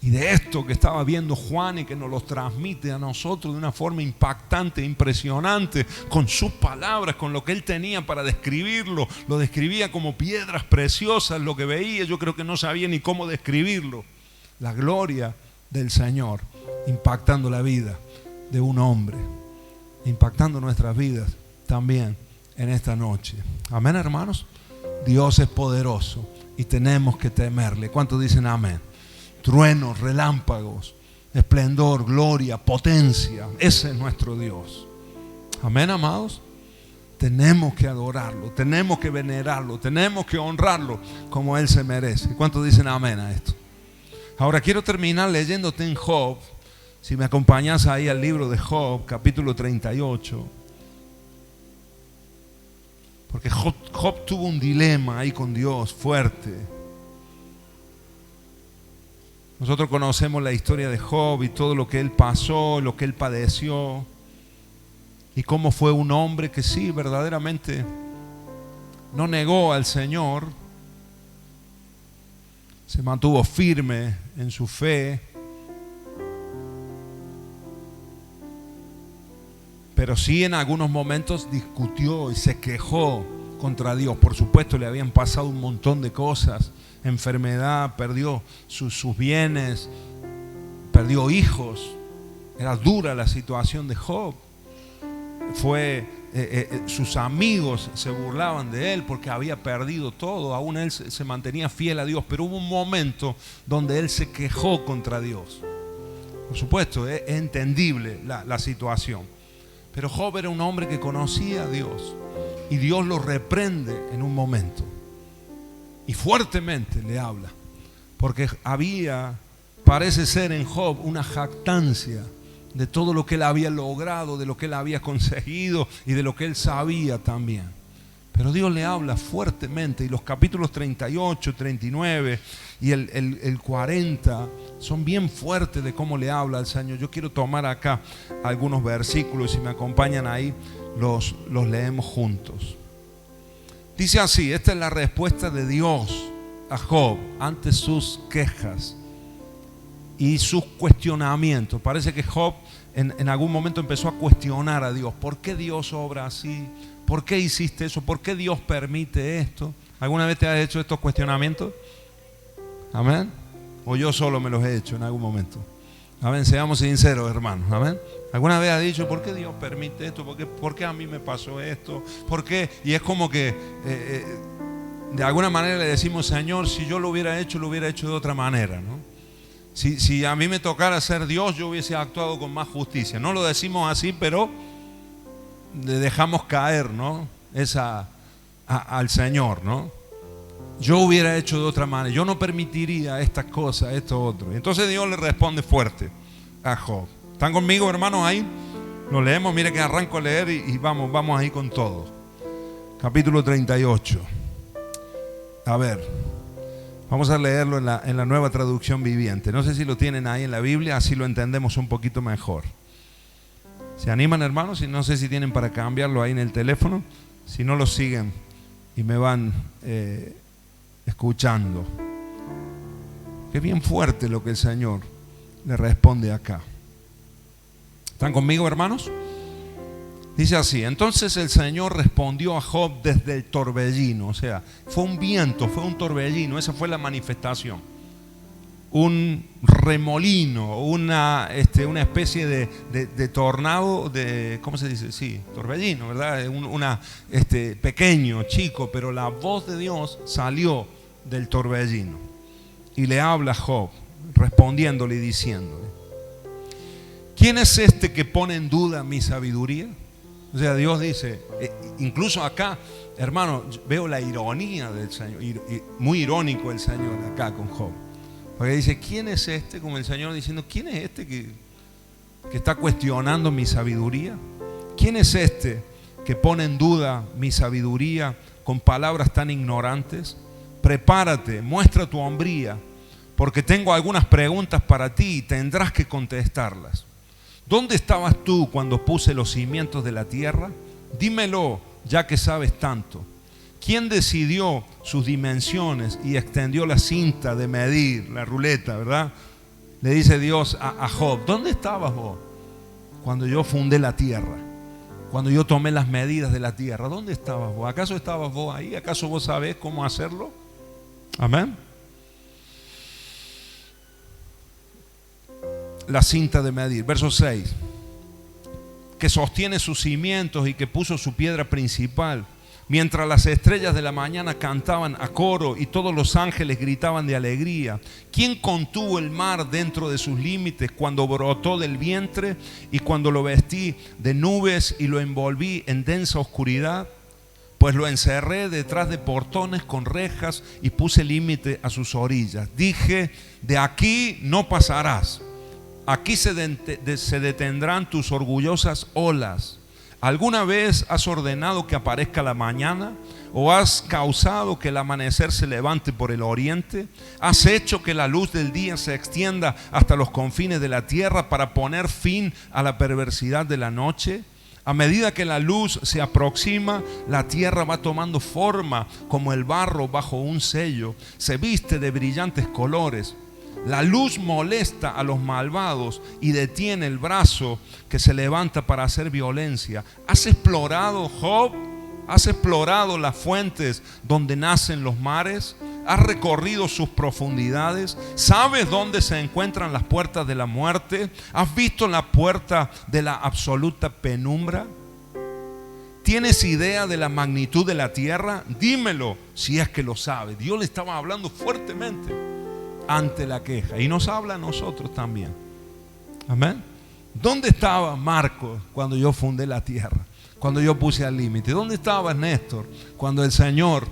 y de esto que estaba viendo Juan y que nos lo transmite a nosotros de una forma impactante, impresionante, con sus palabras, con lo que él tenía para describirlo. Lo describía como piedras preciosas, lo que veía. Yo creo que no sabía ni cómo describirlo. La gloria del Señor impactando la vida de un hombre, impactando nuestras vidas también en esta noche. Amén, hermanos. Dios es poderoso y tenemos que temerle. ¿Cuántos dicen amén? Truenos, relámpagos, esplendor, gloria, potencia. Ese es nuestro Dios. Amén, amados. Tenemos que adorarlo, tenemos que venerarlo, tenemos que honrarlo como Él se merece. ¿Cuántos dicen amén a esto? Ahora quiero terminar leyéndote en Job. Si me acompañas ahí al libro de Job, capítulo 38. Porque Job tuvo un dilema ahí con Dios fuerte. Nosotros conocemos la historia de Job y todo lo que él pasó, lo que él padeció. Y cómo fue un hombre que sí, verdaderamente no negó al Señor. Se mantuvo firme en su fe. Pero sí en algunos momentos discutió y se quejó contra Dios. Por supuesto le habían pasado un montón de cosas. Enfermedad, perdió sus bienes, perdió hijos. Era dura la situación de Job. Sus amigos se burlaban de él porque había perdido todo. Aún él se mantenía fiel a Dios. Pero hubo un momento donde él se quejó contra Dios. Por supuesto, es entendible la situación. Pero Job era un hombre que conocía a Dios y Dios lo reprende en un momento y fuertemente le habla, porque parece ser en Job una jactancia de todo lo que él había logrado, de lo que él había conseguido y de lo que él sabía también. Pero Dios le habla fuertemente, y los capítulos 38, 39 y el 40 son bien fuertes de cómo le habla al Señor. Yo quiero tomar acá algunos versículos, y si me acompañan ahí los leemos juntos. Dice así, esta es la respuesta de Dios a Job ante sus quejas y sus cuestionamientos. Parece que Job en algún momento empezó a cuestionar a Dios. ¿Por qué Dios obra así? ¿Por qué hiciste eso? ¿Por qué Dios permite esto? ¿Alguna vez te has hecho estos cuestionamientos? Amén. O yo solo me los he hecho en algún momento. Amén. Seamos sinceros, hermanos. Amén. ¿Alguna vez has dicho, ¿por qué Dios permite esto? ¿Por qué a mí me pasó esto? ¿Por qué? Y es como que de alguna manera le decimos, Señor, si yo lo hubiera hecho de otra manera, ¿no? Si a mí me tocara ser Dios, yo hubiese actuado con más justicia. No lo decimos así, pero le dejamos caer, ¿no? Al Señor, ¿no? Yo hubiera hecho de otra manera. Yo no permitiría estas cosas, esto otro. Y entonces Dios le responde fuerte a Job. ¿Están conmigo, hermanos, ahí? Lo leemos, mire que arranco a leer y vamos ahí con todo. Capítulo 38. A ver, vamos a leerlo en la Nueva Traducción Viviente. No sé si lo tienen ahí en la Biblia, así lo entendemos un poquito mejor. ¿Se animan, hermanos? Y no sé si tienen para cambiarlo ahí en el teléfono. Si no, lo siguen y me van escuchando. Qué bien fuerte lo que el Señor le responde acá. ¿Están conmigo, hermanos? Dice así: entonces el Señor respondió a Job desde el torbellino. O sea, fue un viento, fue un torbellino, esa fue la manifestación. Un remolino, una especie de tornado, ¿cómo se dice? Sí, torbellino, ¿verdad? Pequeño, chico, pero la voz de Dios salió del torbellino. Y le habla a Job, respondiéndole y diciéndole: ¿quién es este que pone en duda mi sabiduría? O sea, Dios dice, incluso acá, hermano, veo la ironía del Señor, muy irónico el Señor acá con Job. Porque dice, ¿quién es este? Como el Señor diciendo, ¿quién es este que está cuestionando mi sabiduría? ¿Quién es este que pone en duda mi sabiduría con palabras tan ignorantes? Prepárate, muestra tu hombría, porque tengo algunas preguntas para ti y tendrás que contestarlas. ¿Dónde estabas tú cuando puse los cimientos de la tierra? Dímelo, ya que sabes tanto. ¿Quién decidió sus dimensiones y extendió la cinta de medir, la ruleta, verdad? Le dice Dios a Job, ¿dónde estabas vos cuando yo fundé la tierra? Cuando yo tomé las medidas de la tierra, ¿dónde estabas vos? ¿Acaso estabas vos ahí? ¿Acaso vos sabés cómo hacerlo? Amén. La cinta de medir, verso 6, que sostiene sus cimientos y que puso su piedra principal, mientras las estrellas de la mañana cantaban a coro y todos los ángeles gritaban de alegría. ¿Quién contuvo el mar dentro de sus límites cuando brotó del vientre y cuando lo vestí de nubes y lo envolví en densa oscuridad? Pues lo encerré detrás de portones con rejas y puse límite a sus orillas. Dije, de aquí no pasarás. Aquí se detendrán tus orgullosas olas. ¿Alguna vez has ordenado que aparezca la mañana? ¿O has causado que el amanecer se levante por el oriente? ¿Has hecho que la luz del día se extienda hasta los confines de la tierra para poner fin a la perversidad de la noche? A medida que la luz se aproxima, la tierra va tomando forma como el barro bajo un sello. Se viste de brillantes colores. La luz molesta a los malvados y detiene el brazo que se levanta para hacer violencia. ¿Has explorado, Job? ¿Has explorado las fuentes donde nacen los mares? ¿Has recorrido sus profundidades? ¿Sabes dónde se encuentran las puertas de la muerte? ¿Has visto la puerta de la absoluta penumbra? ¿Tienes idea de la magnitud de la tierra? Dímelo si es que lo sabes. Dios le estaba hablando fuertemente ante la queja, y nos habla a nosotros también. Amén. ¿Dónde estaba Marcos cuando yo fundé la tierra? Cuando yo puse al límite. ¿Dónde estaba Néstor cuando el Señor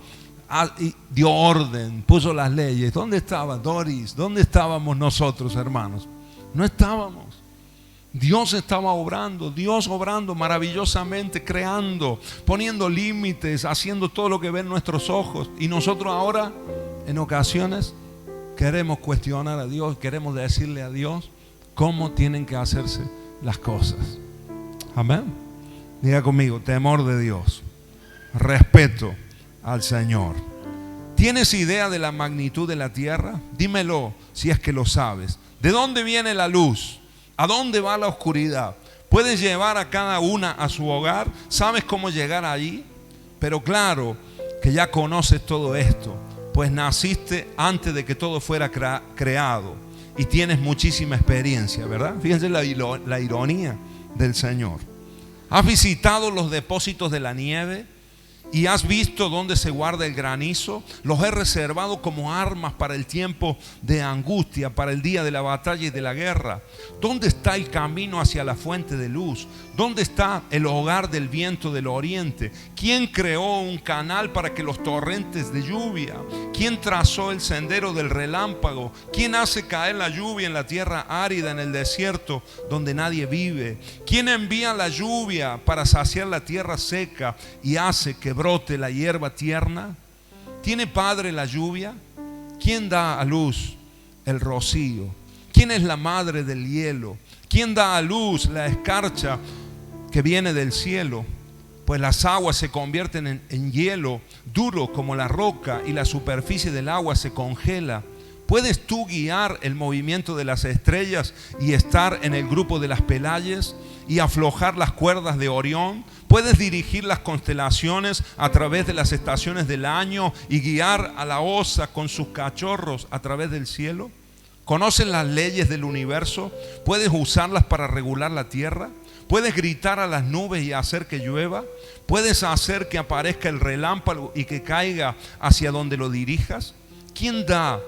dio orden, puso las leyes? ¿Dónde estaba Doris? ¿Dónde estábamos nosotros, hermanos? No estábamos. Dios estaba obrando, Dios obrando maravillosamente, creando, poniendo límites, haciendo todo lo que ven nuestros ojos. Y nosotros ahora, en ocasiones, queremos cuestionar a Dios, queremos decirle a Dios cómo tienen que hacerse las cosas. Amén. Diga conmigo, temor de Dios, respeto al Señor. ¿Tienes idea de la magnitud de la tierra? Dímelo si es que lo sabes. ¿De dónde viene la luz? ¿A dónde va la oscuridad? ¿Puedes llevar a cada una a su hogar? ¿Sabes cómo llegar allí? Pero claro que ya conoces todo esto, pues naciste antes de que todo fuera creado y tienes muchísima experiencia, ¿verdad? Fíjense la ironía del Señor. ¿Has visitado los depósitos de la nieve y has visto dónde se guarda el granizo? Los he reservado como armas para el tiempo de angustia, para el día de la batalla y de la guerra. ¿Dónde está el camino hacia la fuente de luz? ¿Dónde está el hogar del viento del oriente? ¿Quién creó un canal para que los torrentes de lluvia? ¿Quién trazó el sendero del relámpago? ¿Quién hace caer la lluvia en la tierra árida, en el desierto donde nadie vive? ¿Quién envía la lluvia para saciar la tierra seca y hace que brote la hierba tierna? ¿Tiene padre la lluvia? ¿Quién da a luz el rocío? ¿Quién es la madre del hielo? ¿Quién da a luz la escarcha que viene del cielo? Pues las aguas se convierten en hielo duro como la roca y la superficie del agua se congela. ¿Puedes tú guiar el movimiento de las estrellas y estar en el grupo de las Pelayes? y aflojar las cuerdas de Orión? ¿Puedes dirigir las constelaciones a través de las estaciones del año y guiar a la osa con sus cachorros a través del cielo? ¿Conoces las leyes del universo? ¿Puedes usarlas para regular la tierra? ¿Puedes gritar a las nubes y hacer que llueva? ¿Puedes hacer que aparezca el relámpago y que caiga hacia donde lo dirijas? ¿Quién da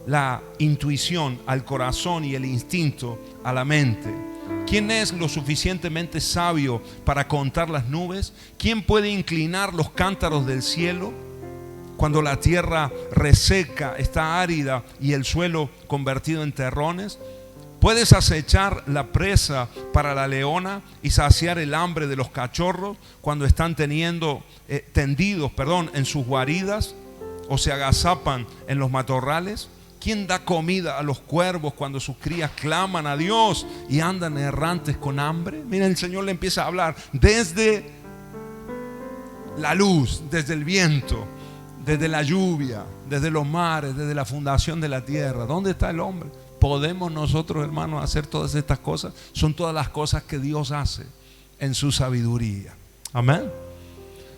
la intuición al corazón y el instinto a la mente? ¿Quién es lo suficientemente sabio para contar las nubes? ¿Quién puede inclinar los cántaros del cielo? Cuando la tierra reseca, está árida y el suelo convertido en terrones. ¿Puedes acechar la presa para la leona y saciar el hambre de los cachorros cuando están tendidos en sus guaridas o se agazapan en los matorrales? ¿Quién da comida a los cuervos cuando sus crías claman a Dios y andan errantes con hambre? Mira, el Señor le empieza a hablar desde la luz, desde el viento, desde la lluvia, desde los mares, desde la fundación de la tierra. ¿Dónde está el hombre? ¿Podemos nosotros, hermanos, hacer todas estas cosas? Son todas las cosas que Dios hace en su sabiduría. Amén.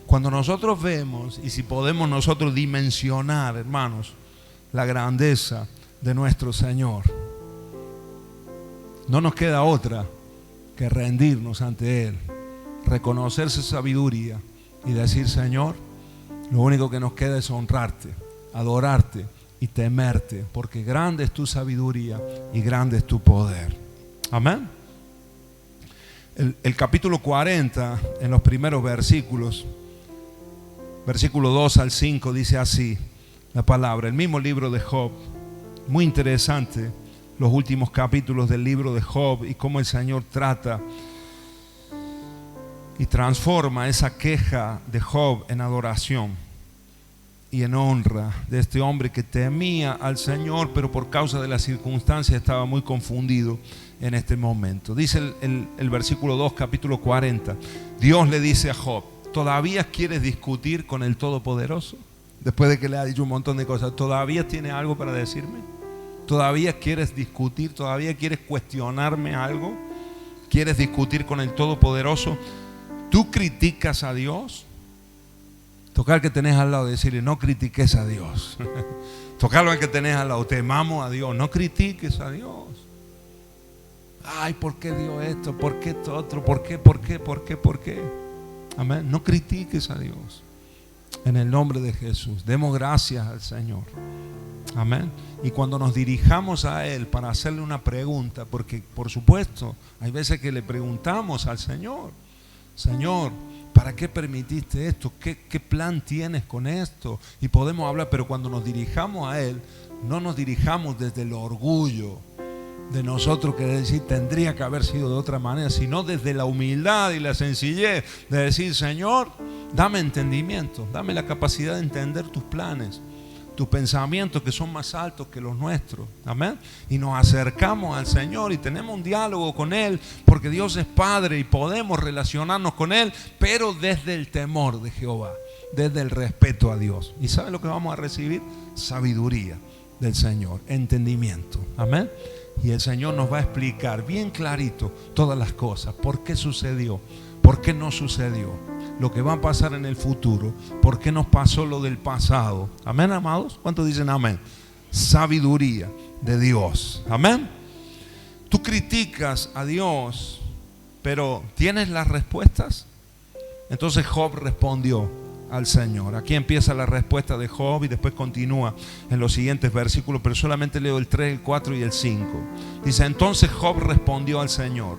Cuando nosotros vemos, y si podemos nosotros dimensionar, hermanos, la grandeza de nuestro Señor, no nos queda otra que rendirnos ante Él, reconocer su sabiduría y decir: Señor, lo único que nos queda es honrarte, adorarte y temerte, porque grande es tu sabiduría y grande es tu poder. Amén. El capítulo 40, en los primeros versículos, versículo 2 al 5, dice así la palabra, el mismo libro de Job. Muy interesante los últimos capítulos del libro de Job y cómo el Señor trata y transforma esa queja de Job en adoración y en honra de este hombre que temía al Señor, pero por causa de las circunstancias estaba muy confundido en este momento. Dice el versículo 2, capítulo 40. Dios le dice a Job: ¿todavía quieres discutir con el Todopoderoso? Después de que le ha dicho un montón de cosas, ¿todavía tiene algo para decirme? ¿Todavía quieres discutir? ¿Todavía quieres cuestionarme algo? ¿Quieres discutir con el Todopoderoso? ¿Tú criticas a Dios? Tocar al que tenés al lado y decirle: no critiques a Dios. Tocarlo al que tenés al lado: temamos a Dios, no critiques a Dios. Ay, ¿por qué dio esto? ¿Por qué esto otro? ¿Por qué? ¿Por qué? ¿Por qué? ¿Por qué? Amén. No critiques a Dios. En el nombre de Jesús, demos gracias al Señor. Amén. Y cuando nos dirijamos a Él para hacerle una pregunta, porque por supuesto hay veces que le preguntamos al Señor: Señor, ¿para qué permitiste esto? ¿Qué plan tienes con esto? Y podemos hablar, pero cuando nos dirijamos a Él, no nos dirijamos desde el orgullo de nosotros que decir tendría que haber sido de otra manera, sino desde la humildad y la sencillez de decir: Señor, dame entendimiento, dame la capacidad de entender tus planes, tus pensamientos que son más altos que los nuestros. Amén. Y nos acercamos al Señor y tenemos un diálogo con Él, porque Dios es Padre y podemos relacionarnos con Él, pero desde el temor de Jehová, desde el respeto a Dios. ¿Y sabe lo que vamos a recibir? Sabiduría del Señor, entendimiento. Amén. Y el Señor nos va a explicar bien clarito todas las cosas, por qué sucedió, por qué no sucedió, lo que va a pasar en el futuro, por qué nos pasó lo del pasado. Amén, amados. ¿Cuántos dicen amén? Sabiduría de Dios. Amén. Tú criticas a Dios, pero ¿tienes las respuestas? Entonces Job respondió al Señor. Aquí empieza la respuesta de Job y después continúa en los siguientes versículos, pero solamente leo el 3, el 4 y el 5. Dice: entonces Job respondió al Señor: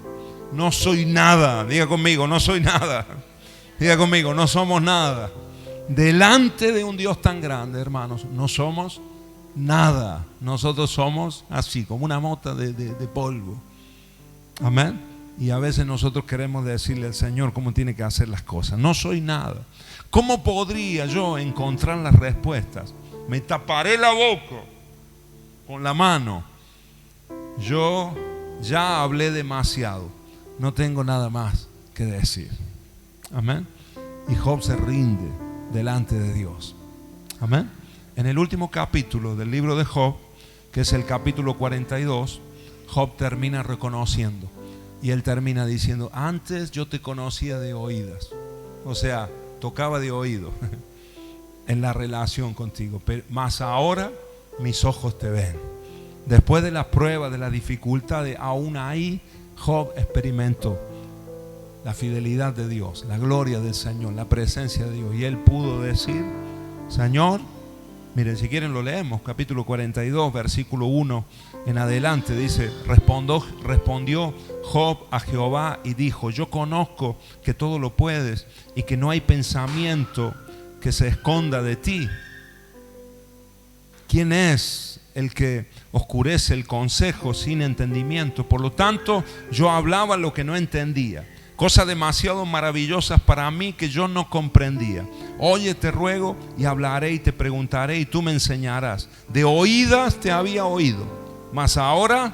no soy nada. Diga conmigo: no soy nada. Diga conmigo: no somos nada. Delante de un Dios tan grande, hermanos, no somos nada. Nosotros somos así, como una mota de polvo. Amén. Y a veces nosotros queremos decirle al Señor cómo tiene que hacer las cosas. No soy nada. ¿Cómo podría yo encontrar las respuestas? Me taparé la boca con la mano. Yo ya hablé demasiado. No tengo nada más que decir. Amén. Y Job se rinde delante de Dios. Amén. En el último capítulo del libro de Job, que es el capítulo 42, Job termina reconociendo Y él termina diciendo, antes yo te conocía de oídas. O sea, tocaba de oído en la relación contigo. Mas ahora mis ojos te ven. Después de la prueba, de la dificultad, aún ahí Job experimentó la fidelidad de Dios, la gloria del Señor, la presencia de Dios. Y él pudo decir, Señor, miren, si quieren lo leemos, capítulo 42, versículo 1 en adelante, dice, respondió Job a Jehová y dijo, yo conozco que todo lo puedes y que no hay pensamiento que se esconda de ti. ¿Quién es el que oscurece el consejo sin entendimiento? Por lo tanto, yo hablaba lo que no entendía, cosas demasiado maravillosas para mí que yo no comprendía. Oye, te ruego, y hablaré y te preguntaré y tú me enseñarás. De oídas te había oído, mas ahora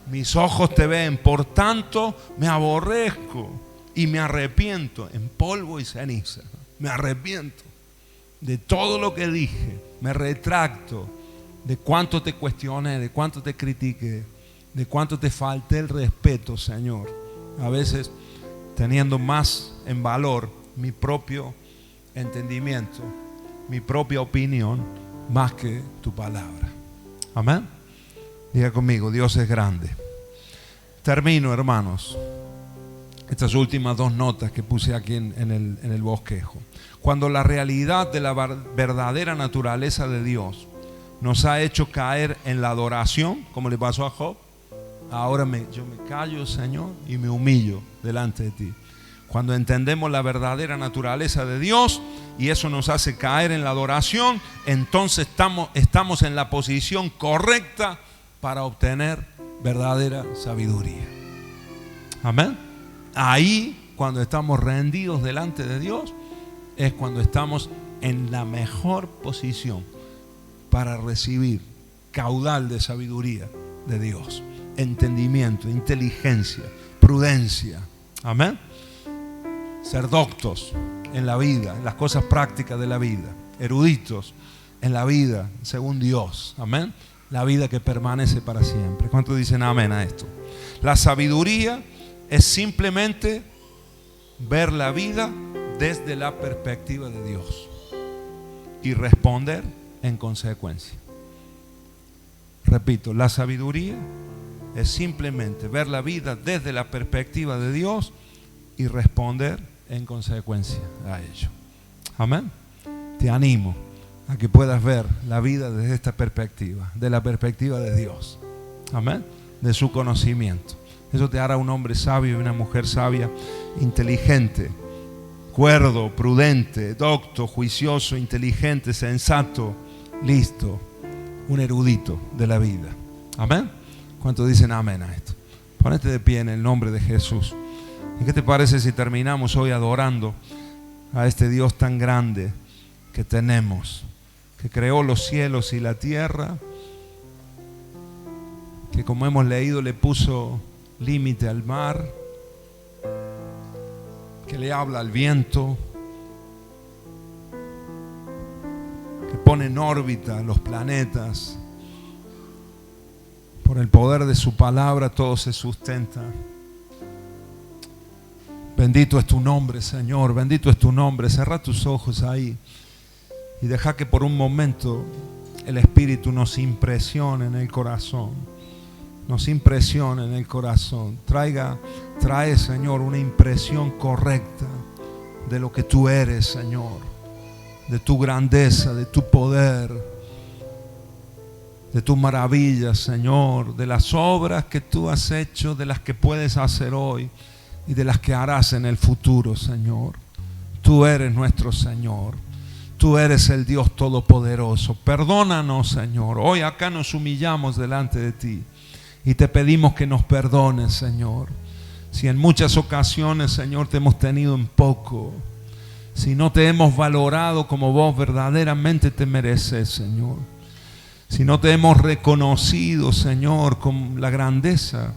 mis ojos te ven. Por tanto me aborrezco y me arrepiento en polvo y ceniza. Me arrepiento de todo lo que dije. Me retracto de cuánto te cuestioné, de cuánto te critiqué, de cuánto te falté el respeto, Señor. A veces teniendo más en valor mi propio entendimiento, mi propia opinión, más que tu palabra. Amén. Diga conmigo, Dios es grande. Termino, hermanos, estas últimas dos notas que puse aquí en el bosquejo. Cuando la realidad de la verdadera naturaleza de Dios nos ha hecho caer en la adoración, como le pasó a Job, ahora yo me callo, Señor, y me humillo delante de ti. Cuando entendemos la verdadera naturaleza de Dios y eso nos hace caer en la adoración, entonces estamos en la posición correcta para obtener verdadera sabiduría. Amén. Ahí, cuando estamos rendidos delante de Dios, es cuando estamos en la mejor posición para recibir caudal de sabiduría de Dios, entendimiento, inteligencia, prudencia. Amén. Ser doctos en la vida, en las cosas prácticas de la vida, eruditos en la vida según Dios. Amén. La vida que permanece para siempre. ¿Cuántos dicen amén a esto? La sabiduría es simplemente ver la vida desde la perspectiva de Dios y responder en consecuencia. Repito, la sabiduría es simplemente ver la vida desde la perspectiva de Dios y responder en consecuencia a ello. Amén. Te animo a que puedas ver la vida desde esta perspectiva, de la perspectiva de Dios. Amén. De su conocimiento. Eso te hará un hombre sabio y una mujer sabia, inteligente, cuerdo, prudente, docto, juicioso, inteligente, sensato, listo, un erudito de la vida. Amén. ¿Cuántos dicen amén a esto? Ponete de pie en el nombre de Jesús. ¿Y qué te parece si terminamos hoy adorando a este Dios tan grande que tenemos, que creó los cielos y la tierra, que como hemos leído le puso límite al mar, que le habla al viento, que pone en órbita los planetas? Por el poder de su palabra todo se sustenta. Bendito es tu nombre, Señor, bendito es tu nombre. Cerra tus ojos ahí y deja que por un momento el Espíritu nos impresione en el corazón. Nos impresione en el corazón. Trae, Señor, una impresión correcta de lo que tú eres, Señor, de tu grandeza, de tu poder, de tus maravillas, Señor, de las obras que tú has hecho, de las que puedes hacer hoy y de las que harás en el futuro, Señor. Tú eres nuestro Señor. Tú eres el Dios Todopoderoso. Perdónanos, Señor. Hoy acá nos humillamos delante de ti y te pedimos que nos perdones, Señor. Si en muchas ocasiones, Señor, te hemos tenido en poco, si no te hemos valorado como vos verdaderamente te mereces, Señor, si no te hemos reconocido, Señor, con la grandeza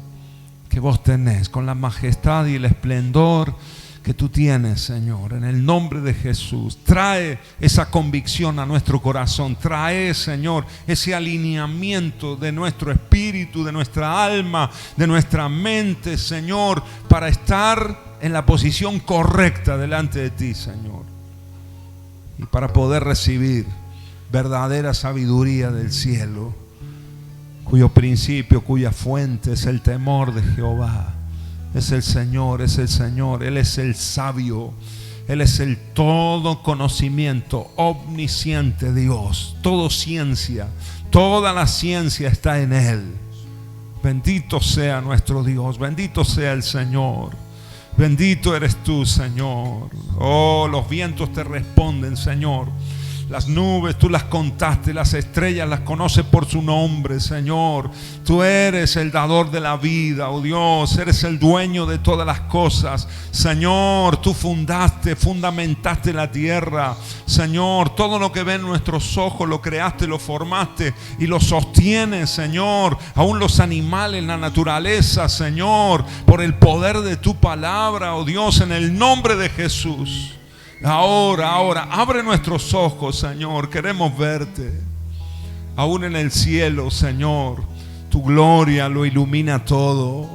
que vos tenés, con la majestad y el esplendor que tú tienes, Señor, en el nombre de Jesús. Trae esa convicción a nuestro corazón. Trae, Señor, ese alineamiento de nuestro espíritu, de nuestra alma, de nuestra mente, Señor, para estar en la posición correcta delante de ti, Señor, y para poder recibir verdadera sabiduría del cielo, cuyo principio, cuya fuente es el temor de Jehová. Es el Señor, es el Señor. Él es el sabio. Él es el todo conocimiento, omnisciente Dios. Todo ciencia, toda la ciencia está en Él. Bendito sea nuestro Dios. Bendito sea el Señor. Bendito eres tú, Señor. Oh, los vientos te responden, Señor. Las nubes tú las contaste, las estrellas las conoces por su nombre, Señor. Tú eres el dador de la vida, oh Dios, eres el dueño de todas las cosas. Señor, tú fundamentaste la tierra. Señor, todo lo que ven nuestros ojos lo creaste, lo formaste y lo sostienes, Señor. Aún los animales, la naturaleza, Señor, por el poder de tu palabra, oh Dios, en el nombre de Jesús. Ahora, abre nuestros ojos, Señor, queremos verte. Aún en el cielo, Señor, tu gloria lo ilumina todo.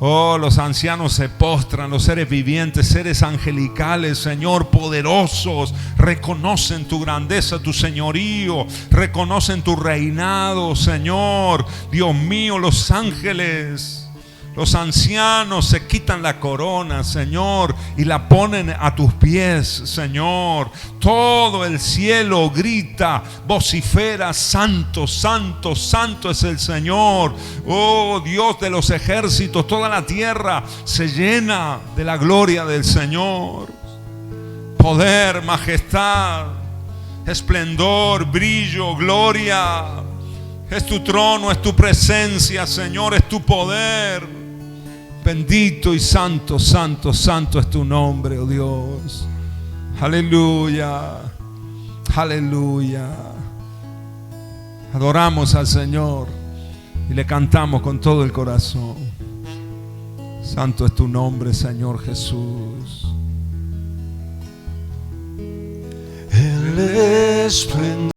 Oh, los ancianos se postran, los seres vivientes, seres angelicales, Señor, poderosos, reconocen tu grandeza, tu señorío, reconocen tu reinado, Señor. Dios mío, los ángeles, los ancianos se quitan la corona, Señor, y la ponen a tus pies, Señor. Todo el cielo grita, vocifera: santo, santo, santo es el Señor. Oh, Dios de los ejércitos, toda la tierra se llena de la gloria del Señor. Poder, majestad, esplendor, brillo, gloria. Es tu trono, es tu presencia, Señor, es tu poder. Bendito y santo, santo, santo es tu nombre, oh Dios. Aleluya, aleluya. Adoramos al Señor y le cantamos con todo el corazón. Santo es tu nombre, Señor Jesús. El esplendor